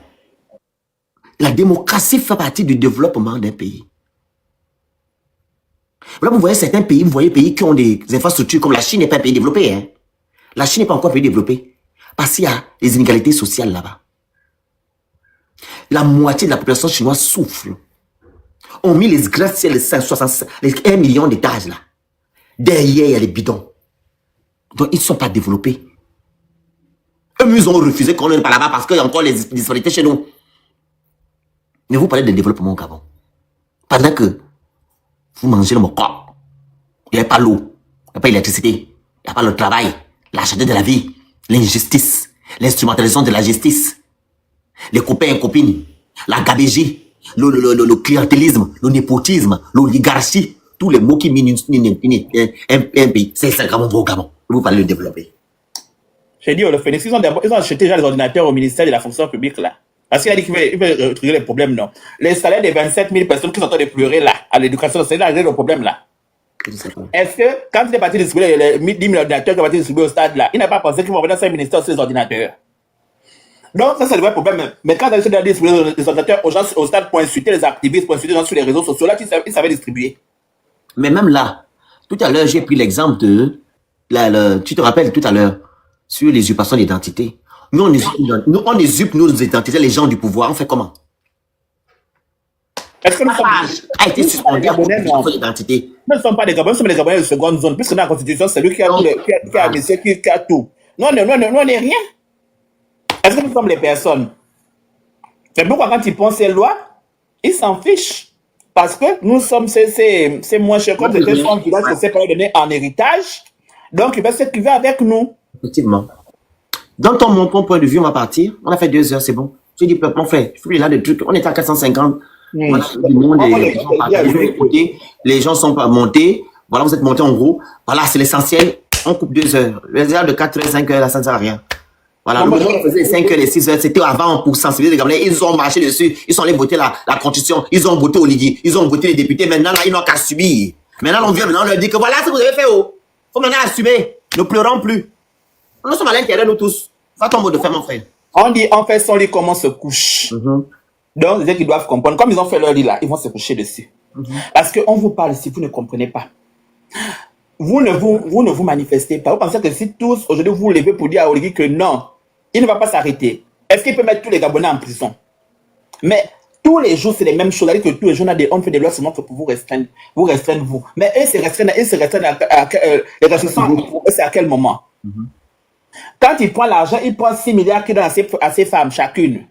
La démocratie fait partie du développement d'un pays. Là, vous voyez certains pays, vous voyez pays qui ont des infrastructures comme la Chine n'est pas un pays développé. Hein. La Chine n'est pas encore un pays développé. Parce qu'il y a des inégalités sociales là-bas. La moitié de la population chinoise souffre. On met les gratte-ciels, les 1 million d'étages là. Derrière, il y a les bidons. Donc, ils ne sont pas développés. Eux, ils ont refusé qu'on ne parle là-bas parce qu'il y a encore les disparités chez nous. Mais vous parlez de développement au Gabon. Pendant que vous mangez le moka, il n'y a pas l'eau, il n'y a pas l'électricité, il n'y a pas le travail, la cherté de la vie, l'injustice, l'instrumentalisation de la justice, les copains et copines, la gabégie, le clientélisme, le népotisme, l'oligarchie, tous les mots qui minent un pays. C'est ça, Gabon, au Gabon. Vous parlez de développer. J'ai dit, le Phoenix, ils ont acheté déjà les ordinateurs au ministère de la fonction publique, là. Parce qu'il a dit qu'il veut retrouver les problèmes, non. Les salaires des 27 000 personnes qui sont en train de pleurer, là, à l'éducation, c'est là le problème, là. Est-ce que, quand il est parti distribuer les 10 000 ordinateurs qu'il est parti distribuer au stade, là, il n'a pas pensé qu'il va revenir dans 5 ministères sur les ordinateurs? Donc, ça, c'est le vrai problème. Mais quand il a distribué les ordinateurs aux gens au stade pour insulter les activistes, pour insulter les gens sur les réseaux sociaux, là, il savait distribuer. Mais même là, tout à l'heure, j'ai pris l'exemple de, tu te rappelles tout à l'heure, sur les usurpations d'identité. Nous, on usurpe nos identités, les gens du pouvoir. On fait comment? Est-ce que nous sommes a été suspendu à cause de l'usurpation d'identité. Nous ne sommes pas des Gabonais, nous sommes des Gabonais de seconde zone. Puisque dans la Constitution, c'est lui qui a tout. Nous, on n'est rien. Est-ce que nous sommes les personnes? C'est pourquoi quand ils pensent ces lois, ils s'en fichent. Parce que nous sommes, c'est moins cher comme c'était son village que c'est pas donné en héritage. Donc, il va se priver avec nous. Effectivement. Dans mon point de vue, on va partir. On a fait 2 heures, c'est bon. J'ai dit, mon frère, je suis là de trucs. On est à 450. Voilà, du monde, les gens sont pas montés. Voilà, vous êtes montés en gros. Voilà, c'est l'essentiel. On coupe 2 heures. Les heures de 4 heures, 5 heures, là, ça ne sert à rien. Voilà, le on faisait 5 heures, les 6 heures. C'était avant pour sensibiliser les Gabonais. Ils ont marché dessus. Ils sont allés voter la constitution. Ils ont voté Oligi. Ils ont voté les députés. Maintenant, là, ils n'ont qu'à subir. Maintenant, on vient, on leur dit que voilà ce que vous avez fait. Oh. Faut maintenant assumer. Ne pleurons plus. Nous sommes à l'intérieur, nous tous. Va ton mot de faire, mon frère. On dit, on fait son lit, comment se couche. Donc, les gens qui doivent comprendre. Comme ils ont fait leur lit là, ils vont se coucher dessus. Parce qu'on vous parle si vous ne comprenez pas. Vous ne vous manifestez pas. Vous pensez que si tous, aujourd'hui, vous vous levez pour dire à Oligi que non, il ne va pas s'arrêter. Est-ce qu'il peut mettre tous les Gabonais en prison? Mais tous les jours, c'est les mêmes choses. C'est-à-dire que tous les jours, on fait des lois seulement pour vous restreindre. Vous restreindre, vous. Mais eux, c'est restreindre les restrictions, c'est à quel moment? Quand il prend l'argent, il prend 6 milliards qu'il donne à ses femmes, chacune.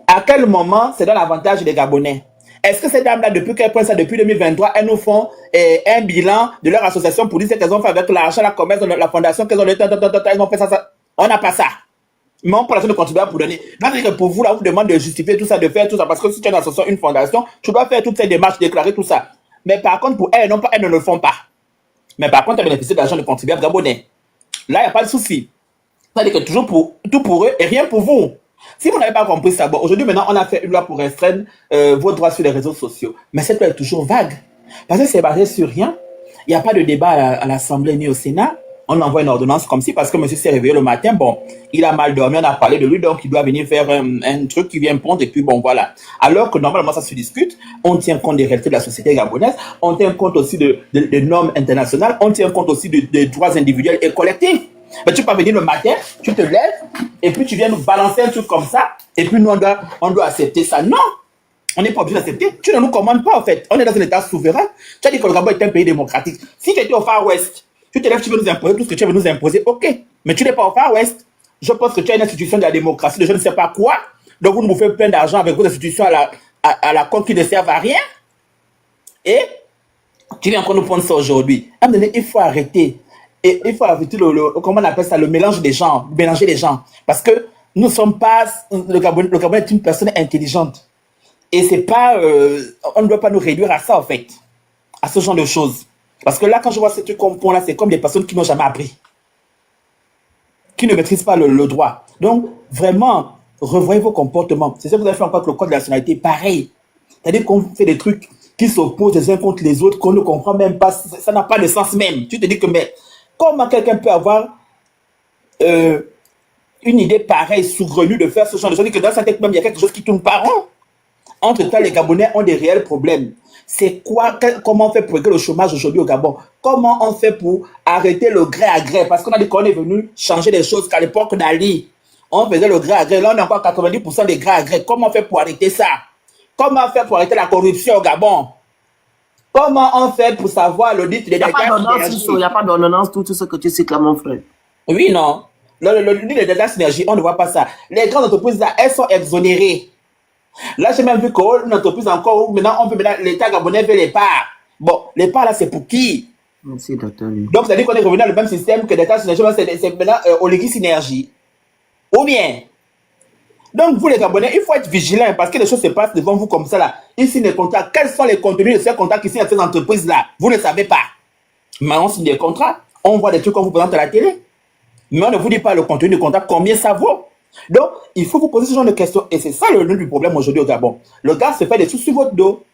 À quel moment c'est dans l'avantage des Gabonais? Est-ce que ces dames-là, depuis qu'elles prennent ça, depuis 2023, elles nous font un bilan de leur association pour dire ce qu'elles ont fait avec l'argent, la commerce, la fondation, qu'elles ont elles ont fait ça. On n'a pas ça. Mais on prend l'argent de contribuable pour donner. Donc, pour vous, là, on vous demande de justifier tout ça, de faire tout ça, parce que si tu as une association, une fondation, tu dois faire toutes ces démarches, déclarer tout ça. Mais par contre, pour elles, non, elles ne le font pas. Mais par contre, elles bénéficient d'argent de contribuable gabonais. Là, il n'y a pas de souci. C'est-à-dire que toujours tout pour eux et rien pour vous. Si vous n'avez pas compris ça, bon, aujourd'hui, maintenant, on a fait une loi pour restreindre vos droits sur les réseaux sociaux. Mais cette loi est toujours vague. Parce que c'est basé sur rien. Il n'y a pas de débat à l'Assemblée ni au Sénat. On envoie une ordonnance comme si, parce que monsieur s'est réveillé le matin, bon, il a mal dormi, on a parlé de lui, donc il doit venir faire un truc qui vient prendre, et puis bon, voilà. Alors que normalement, ça se discute, on tient compte des réalités de la société gabonaise, on tient compte aussi de normes internationales, on tient compte aussi des droits individuels et collectifs. Mais tu peux venir le matin, tu te lèves, et puis tu viens nous balancer un truc comme ça, et puis nous, on doit accepter ça. Non! On n'est pas obligé d'accepter. Tu ne nous commandes pas, en fait. On est dans un État souverain. Tu as dit que le Gabon est un pays démocratique. Si tu étais au Far West, tu te lèves, tu veux nous imposer tout ce que tu veux nous imposer, ok. Mais tu n'es pas au Far West. Je pense que tu as une institution de la démocratie, de je ne sais pas quoi. Donc vous nous faites plein d'argent avec vos institutions à la con qui ne servent à rien. Et tu viens encore nous prendre ça aujourd'hui. À un moment donné, il faut arrêter. Et il faut arrêter comment on appelle ça, le mélange des gens, mélanger les gens. Parce que nous ne sommes pas, le Gabon est une personne intelligente. Et c'est pas, on ne doit pas nous réduire à ça, en fait. À ce genre de choses. Parce que là, quand je vois ces trucs qu'on prend là, c'est comme des personnes qui n'ont jamais appris. Qui ne maîtrisent pas le droit. Donc, vraiment, revoyez vos comportements. C'est ça que vous avez fait encore avec le code de la nationalité. Pareil. C'est-à-dire qu'on fait des trucs qui s'opposent les uns contre les autres, qu'on ne comprend même pas. Ça n'a pas de sens même. Tu te dis que, mais, comment quelqu'un peut avoir une idée pareille, saugrenue de faire ce genre de choses? Que dans sa tête même, il y a quelque chose qui tourne par rond. Entre-temps, les Gabonais ont des réels problèmes. C'est quoi, comment on fait pour régler le chômage aujourd'hui au Gabon? Comment on fait pour arrêter le gré à gré? Parce qu'on a dit qu'on est venu changer les choses qu'à l'époque d'Ali, on faisait le gré à gré. Là, on a encore 90% des gré à gré. Comment on fait pour arrêter ça? Comment on fait pour arrêter la corruption au Gabon? Comment on fait pour savoir l'audit des déclarations? Il n'y a pas d'ordonnance, tout ce que tu cites là, mon frère. Oui, non. Le Delta Synergie, on ne voit pas ça. Les grandes entreprises, là, elles sont exonérées. Là, j'ai même vu qu'une entreprise encore, où maintenant, l'État gabonais veut les parts. Bon, les parts, là, c'est pour qui? Merci, docteur Lee. Donc, ça veut dire qu'on est revenu dans le même système que Delta Synergie, c'est maintenant Oligui Synergie. Ou bien. Donc, vous, les Gabonais, il faut être vigilant parce que les choses se passent devant vous comme ça, là. Ici, les contrats, quels sont les contenus de ces contrats qui signent à ces entreprises-là? Vous ne savez pas. Mais on signe des contrats, on voit des trucs qu'on vous présente à la télé. Mais on ne vous dit pas le contenu du contrat, combien ça vaut. Donc, il faut vous poser ce genre de questions. Et c'est ça le nom du problème aujourd'hui au Gabon. Le gars se fait des sous sur votre dos.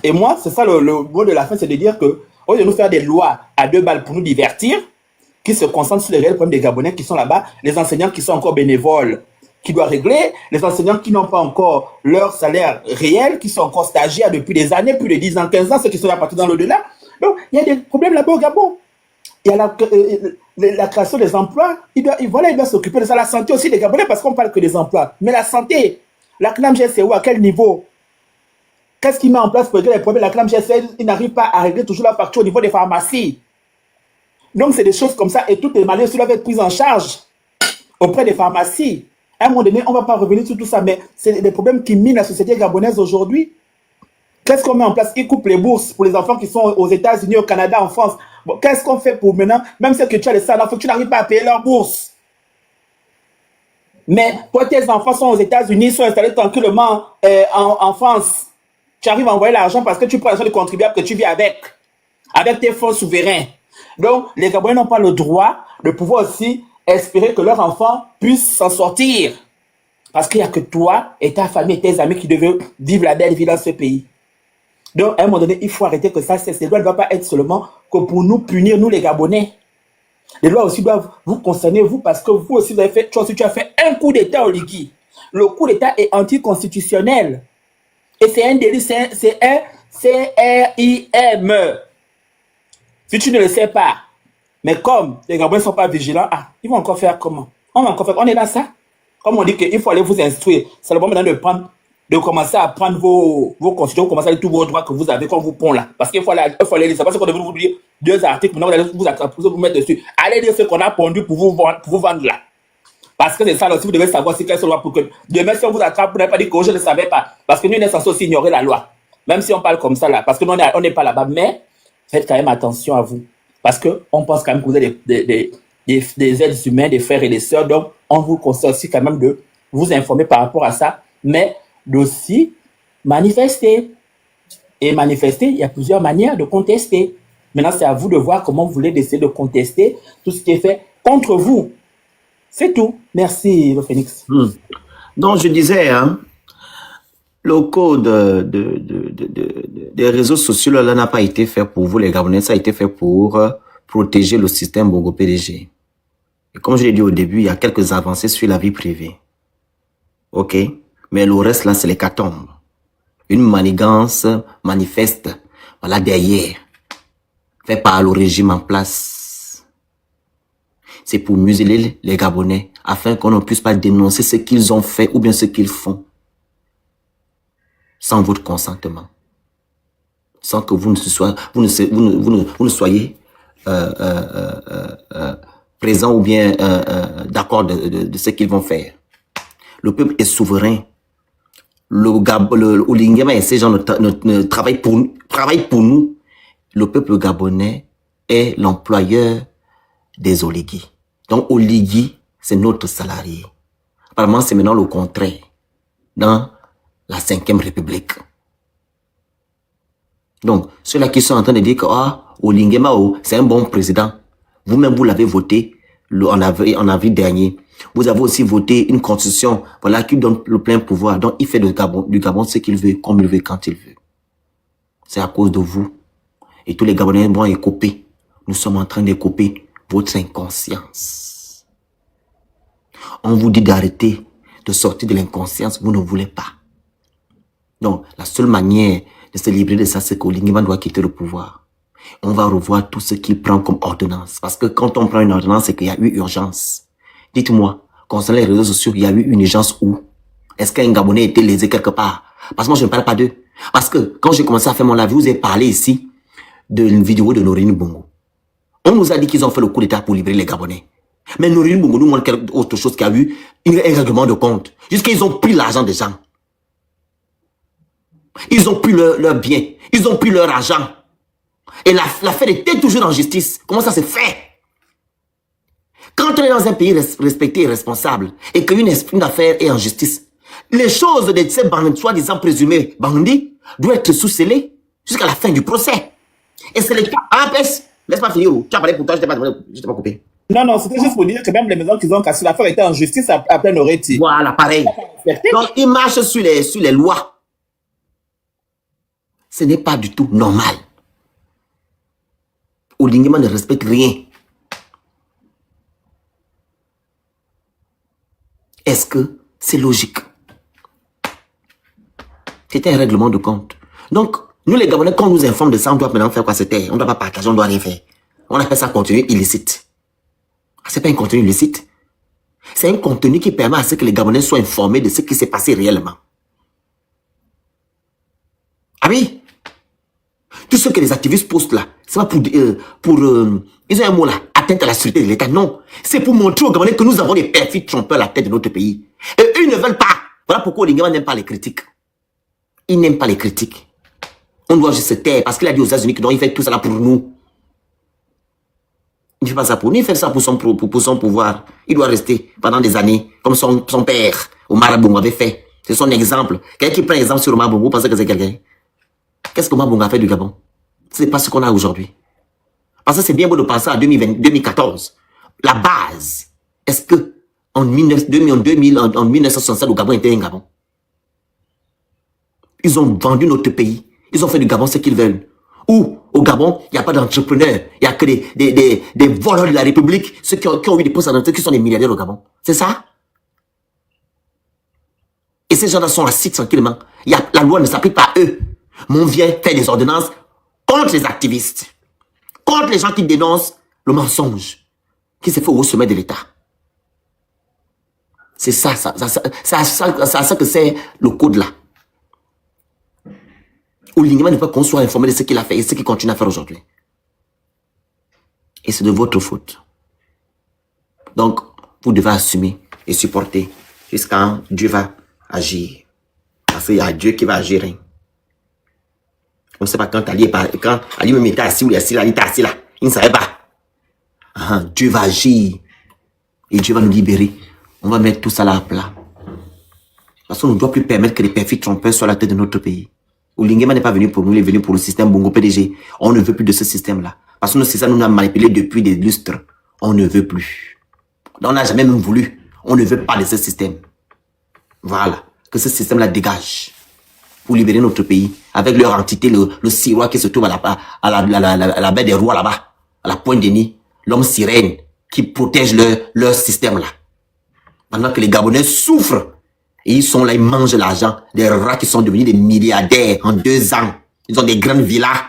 Et moi, c'est ça le mot de la fin, c'est de dire que, au lieu de nous faire des lois à 2 balles pour nous divertir, qui se concentrent sur les réels problèmes des Gabonais qui sont là-bas, les enseignants qui sont encore bénévoles, qui doivent régler, les enseignants qui n'ont pas encore leur salaire réel, qui sont encore stagiaires depuis des années, plus de 10 ans, 15 ans, ceux qui sont là partout dans l'au-delà. Donc, il y a des problèmes là-bas au Gabon. Il y a la création des emplois. Il doit s'occuper de ça. La santé aussi des Gabonais, parce qu'on parle que des emplois. Mais la santé, la CNAMG, c'est où? À quel niveau? Qu'est-ce qu'il met en place pour régler les problèmes? La CNAMG, il n'arrive pas à régler toujours la facture au niveau des pharmacies. Donc, c'est des choses comme ça. Et toutes les maladies doivent être prises en charge auprès des pharmacies. À un moment donné, on ne va pas revenir sur tout ça, mais c'est des problèmes qui minent la société gabonaise aujourd'hui. Qu'est-ce qu'on met en place? Ils coupent les bourses pour les enfants qui sont aux États-Unis, au Canada, en France. Bon, qu'est-ce qu'on fait pour maintenant? Même si tu as les salaires, il faut que tu n'arrives pas à payer leur bourse. Mais toi, tes enfants sont aux États-Unis, sont installés tranquillement en France. Tu arrives à envoyer l'argent parce que tu prends l'argent des contribuables que tu vis avec tes fonds souverains. Donc, les Gabonais n'ont pas le droit de pouvoir aussi espérer que leurs enfants puissent s'en sortir. Parce qu'il n'y a que toi et ta famille et tes amis qui devaient vivre la belle vie dans ce pays. Donc, à un moment donné, il faut arrêter que ça, ces lois ne doivent pas être seulement que pour nous punir, nous les Gabonais. Les lois aussi doivent vous concerner, vous, parce que vous aussi, tu as fait un coup d'État au Ligui. Le coup d'État est anticonstitutionnel. Et c'est un délit, c'est un CRIM. Si tu ne le sais pas, mais comme les Gabonais ne sont pas vigilants, ils vont encore faire comment? On est dans ça. Comme on dit qu'il faut aller vous instruire. C'est le moment maintenant de commencer à prendre vos constitutions, commencer à lire tous vos droits que vous avez qu'on vous pond là. Parce qu'il faut aller lire ça. Parce qu'on devait vous dire 2 articles, maintenant vous allez vous mettre dessus. Allez lire ce qu'on a pondu pour vous vendre là. Parce que c'est ça aussi, vous devez savoir si quelles sont les lois pour que demain, si on vous attrape, vous n'avez pas dit que je ne savais pas. Parce que nous, on est censé aussi ignorer la loi. Même si on parle comme ça là. Parce que nous, on n'est pas là-bas. Mais faites quand même attention à vous. Parce qu'on pense quand même que vous êtes des êtres humains, des frères et des sœurs. Donc, on vous conseille aussi quand même de vous informer par rapport à ça. Mais d'aussi manifester. Et manifester, il y a plusieurs manières de contester. Maintenant, c'est à vous de voir comment vous voulez essayer de contester tout ce qui est fait contre vous. C'est tout. Merci, le Phénix. Donc, je disais, le code des réseaux sociaux là n'a pas été fait pour vous, les Gabonais. Ça a été fait pour protéger le système Bongo PDG. Et comme je l'ai dit au début, il y a quelques avancées sur la vie privée. OK? Mais le reste, là, c'est l'hécatombe. Une manigance manifeste, voilà, derrière, fait par le régime en place. C'est pour museler les Gabonais, afin qu'on ne puisse pas dénoncer ce qu'ils ont fait ou bien ce qu'ils font. Sans votre consentement. Sans que vous ne soyez présent ou bien d'accord de ce qu'ils vont faire. Le peuple est souverain. Le Olingema et ces gens ne travaillent pour nous. Le peuple gabonais est l'employeur des Oligui. Donc Oligui, c'est notre salarié. Apparemment, c'est maintenant le contraire dans la 5e République. Donc, ceux-là qui sont en train de dire que Olingema, c'est un bon président. Vous-même, vous l'avez voté en avril dernier. Vous avez aussi voté une constitution, voilà, qui donne le plein pouvoir. Donc, il fait du Gabon ce qu'il veut, comme il veut, quand il veut. C'est à cause de vous. Et tous les Gabonais vont écoper. Nous sommes en train d'écoper votre inconscience. On vous dit d'arrêter, de sortir de l'inconscience, vous ne voulez pas. Donc, la seule manière de se libérer de ça, c'est qu'Olingema doit quitter le pouvoir. On va revoir tout ce qu'il prend comme ordonnance. Parce que quand on prend une ordonnance, c'est qu'il y a eu urgence. Dites-moi, concernant les réseaux sociaux, il y a eu une urgence où? Est-ce qu'un Gabonais était lésé quelque part? Parce que moi, je ne parle pas d'eux. Parce que quand j'ai commencé à faire mon live, je vous ai parlé ici d'une vidéo de Norine Bongo. On nous a dit qu'ils ont fait le coup d'État pour libérer les Gabonais. Mais Norine Bongo nous montre autre chose qu'il y a eu, un règlement de compte. Jusqu'ils ont pris l'argent des gens. Ils ont pris leur bien. Ils ont pris leur argent. Et l'affaire était toujours en justice. Comment ça se fait? Quand on est dans un pays respecté et responsable, et qu'une affaire est en justice, les choses de ces bandits, soi-disant présumés bandits, doivent être sous-scellées jusqu'à la fin du procès. Et c'est le cas. Ah, laisse-moi finir. Tu as parlé pour toi, je t'ai pas coupé. Non, c'était juste pour dire que même les maisons qu'ils ont cassées, l'affaire était en justice à plein oreille. Voilà, pareil. Donc, ils marchent sur les lois. Ce n'est pas du tout normal. Oulingema ne respecte rien. Est-ce que c'est logique? C'était un règlement de compte. Donc, nous les Gabonais, quand on nous informe de ça, on doit maintenant faire quoi? C'était, on ne doit pas partager, on ne doit rien faire. On appelle ça contenu illicite. C'est pas un contenu illicite. C'est un contenu qui permet à ce que les Gabonais soient informés de ce qui s'est passé réellement. Ah oui? Tout ce que les activistes postent là, c'est pas ils ont un mot là, atteinte à la sécurité de l'État. Non. C'est pour montrer aux Gabonais que nous avons des perfides trompeurs à la tête de notre pays. Et eux, ils ne veulent pas. Voilà pourquoi les Gabonais n'aiment pas les critiques. Ils n'aiment pas les critiques. On doit juste se taire parce qu'il a dit aux États-Unis que non, il fait tout ça là pour nous. Il ne fait pas ça pour nous, il fait ça pour son pouvoir. Il doit rester pendant des années, comme son père, Omar Bongo, avait fait. C'est son exemple. Quelqu'un qui prend exemple sur Omar Bongo, pense que c'est quelqu'un. Qu'est-ce qu'Omar Bongo a fait du Gabon? Ce n'est pas ce qu'on a aujourd'hui. Parce que c'est bien beau de penser à 2014. La base. Est-ce que en 1967, le Gabon était un Gabon? Ils ont vendu notre pays. Ils ont fait du Gabon ce qu'ils veulent. Ou, au Gabon, il n'y a pas d'entrepreneurs. Il n'y a que des voleurs de la République. Ceux qui ont eu des postes à l'entreprise, qui sont des milliardaires au Gabon. C'est ça? Et ces gens-là sont assis tranquillement. La loi ne s'applique pas à eux. Mais on vient faire des ordonnances contre les activistes. Contre les gens qui dénoncent le mensonge qui se fait au sommet de l'État. C'est ça que c'est le code là. Oulingema ne peut pas qu'on soit informé de ce qu'il a fait et ce qu'il continue à faire aujourd'hui. Et c'est de votre faute. Donc, vous devez assumer et supporter jusqu'à quand Dieu va agir. Parce qu'il y a Dieu qui va agir. Hein. On ne sait pas quand Ali me était assis ou il était assis là. Il ne savait pas. Dieu va agir. Et Dieu va nous libérer. On va mettre tout ça là à plat. Parce qu'on ne doit plus permettre que les perfides trompeurs soient à la tête de notre pays. Oulingema n'est pas venu pour nous, il est venu pour le système Bongo PDG. On ne veut plus de ce système-là. Parce que le système nous a manipulé depuis des lustres. On ne veut plus. On n'a jamais même voulu. On ne veut pas de ce système. Voilà. Que ce système-là dégage. Pour libérer notre pays. Avec leur entité, le sirois qui se trouve à la baie des rois là-bas. À la pointe des nids. L'homme sirène qui protège leur système-là. Pendant que les Gabonais souffrent. Et ils sont là, ils mangent l'argent. Des rats qui sont devenus des milliardaires en 2 ans. Ils ont des grandes villas.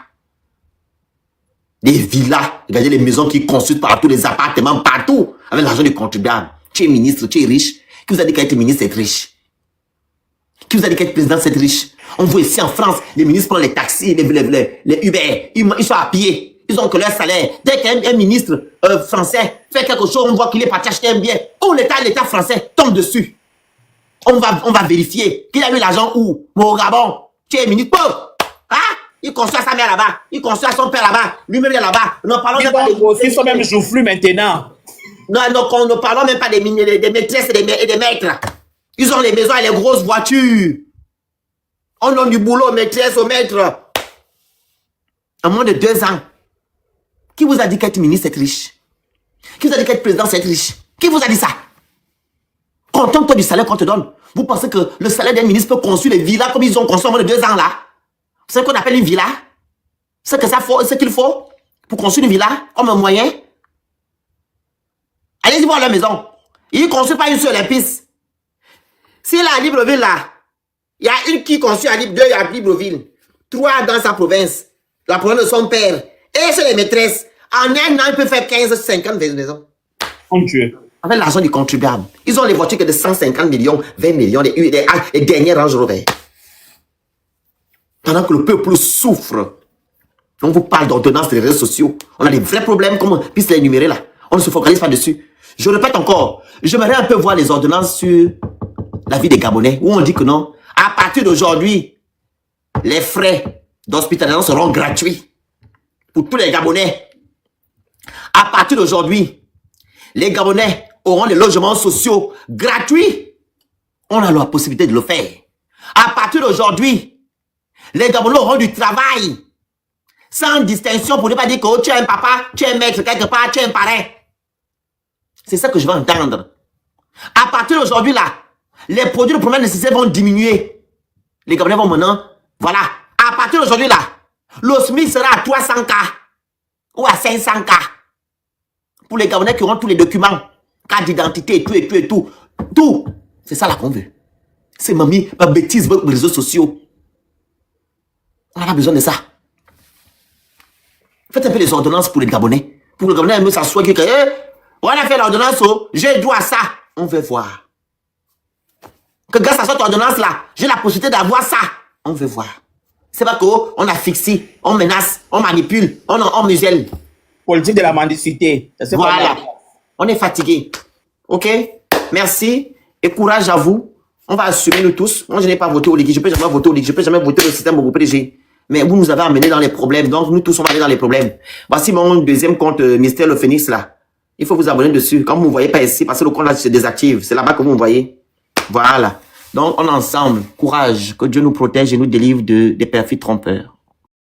Des villas. Regardez les maisons qu'ils construisent partout, les appartements partout. Avec l'argent du contribuable. Tu es ministre, tu es riche. Qui vous a dit qu'être ministre, c'est riche? Qui vous a dit qu'être président, c'est riche? On voit ici en France, les ministres prennent les taxis, les Uber. Ils sont à pied. Ils ont que leur salaire. Dès qu'un ministre français fait quelque chose, on voit qu'il est parti acheter un bien. Où l'État français tombe dessus. On va vérifier qu'il a eu l'argent où? Au Gabon. Tu es ministre. Hein? Il construit à sa mère là-bas. Il construit à son père là-bas. Lui-même est là-bas. Nous parlons même pas ils sont même joufflus maintenant. Non, ne parlons même pas des maîtresses et des maîtres. Ils ont les maisons et les grosses voitures. On donne du boulot aux maîtresses, aux maîtres. En moins de 2 ans. Qui vous a dit qu'être ministre, c'est riche? Qui vous a dit qu'être président, c'est riche? Qui vous a dit ça? Contente-toi du salaire qu'on te donne. Vous pensez que le salaire d'un ministre peut construire les villas comme ils ont construit en moins de 2 ans là? C'est ce qu'on appelle une villa? C'est ce qu'il faut pour construire une villa comme un moyen? Allez-y voir leur maison. Ils ne construisent pas une seule piste. Si là, à Libreville, là, il y a une qui construit à Libreville, 2 à Libreville, 3 dans sa province, la province de son père, et c'est les maîtresses. En 1 an, ils peuvent faire 15, 50 maisons. Mon Dieu. Avec l'argent du contribuable. Ils ont les voitures que de 150 millions, 20 millions, les dernières Range Rover. Pendant que le peuple souffre. On vous parle d'ordonnance des réseaux sociaux. On a des vrais problèmes, comme on puisse les énumérer là. On ne se focalise pas dessus. Je répète encore, j'aimerais un peu voir les ordonnances sur la vie des Gabonais, où on dit que non, à partir d'aujourd'hui, les frais d'hospitalisation seront gratuits pour tous les Gabonais. À partir d'aujourd'hui, les Gabonais auront des logements sociaux gratuits. On a la possibilité de le faire. À partir d'aujourd'hui, les Gabonais auront du travail. Sans distinction pour ne pas dire que oh, tu es un papa, tu es un maître quelque part, tu es un parrain. C'est ça que je veux entendre. À partir d'aujourd'hui, là, les produits de première nécessité vont diminuer. Les Gabonais vont maintenant, voilà. À partir d'aujourd'hui, là, le SMIC sera à 300K ou à 500K. Pour les Gabonais qui auront tous les documents, carte d'identité, et tout. Tout. C'est ça là qu'on veut. C'est mamie, ma bêtise, vos réseaux sociaux. On n'a pas besoin de ça. Faites un peu les ordonnances pour les Gabonais. Pour que les Gabonais s'assoient que, on a fait l'ordonnance, j'ai droit à ça. On veut voir. Que grâce à cette ordonnance-là, j'ai la possibilité d'avoir ça. On veut voir. C'est pas qu'on a fixé, on menace, on manipule, on muselle. Politique de la mendicité. Voilà. On est fatigué. Ok? Merci. Et courage à vous. On va assumer nous tous. Moi, je n'ai pas voté au Ligue. Je ne peux jamais voter au Ligue. Je ne peux jamais voter le système au PDG. Mais vous nous avez amené dans les problèmes. Donc, nous tous, on va aller dans les problèmes. Voici mon deuxième compte, Mystère le Phénix, là. Il faut vous abonner dessus. Quand vous ne voyez pas ici, parce que le compte là se désactive. C'est là-bas que vous me voyez. Voilà. Donc, on est ensemble. Courage. Que Dieu nous protège et nous délivre des perfides trompeurs.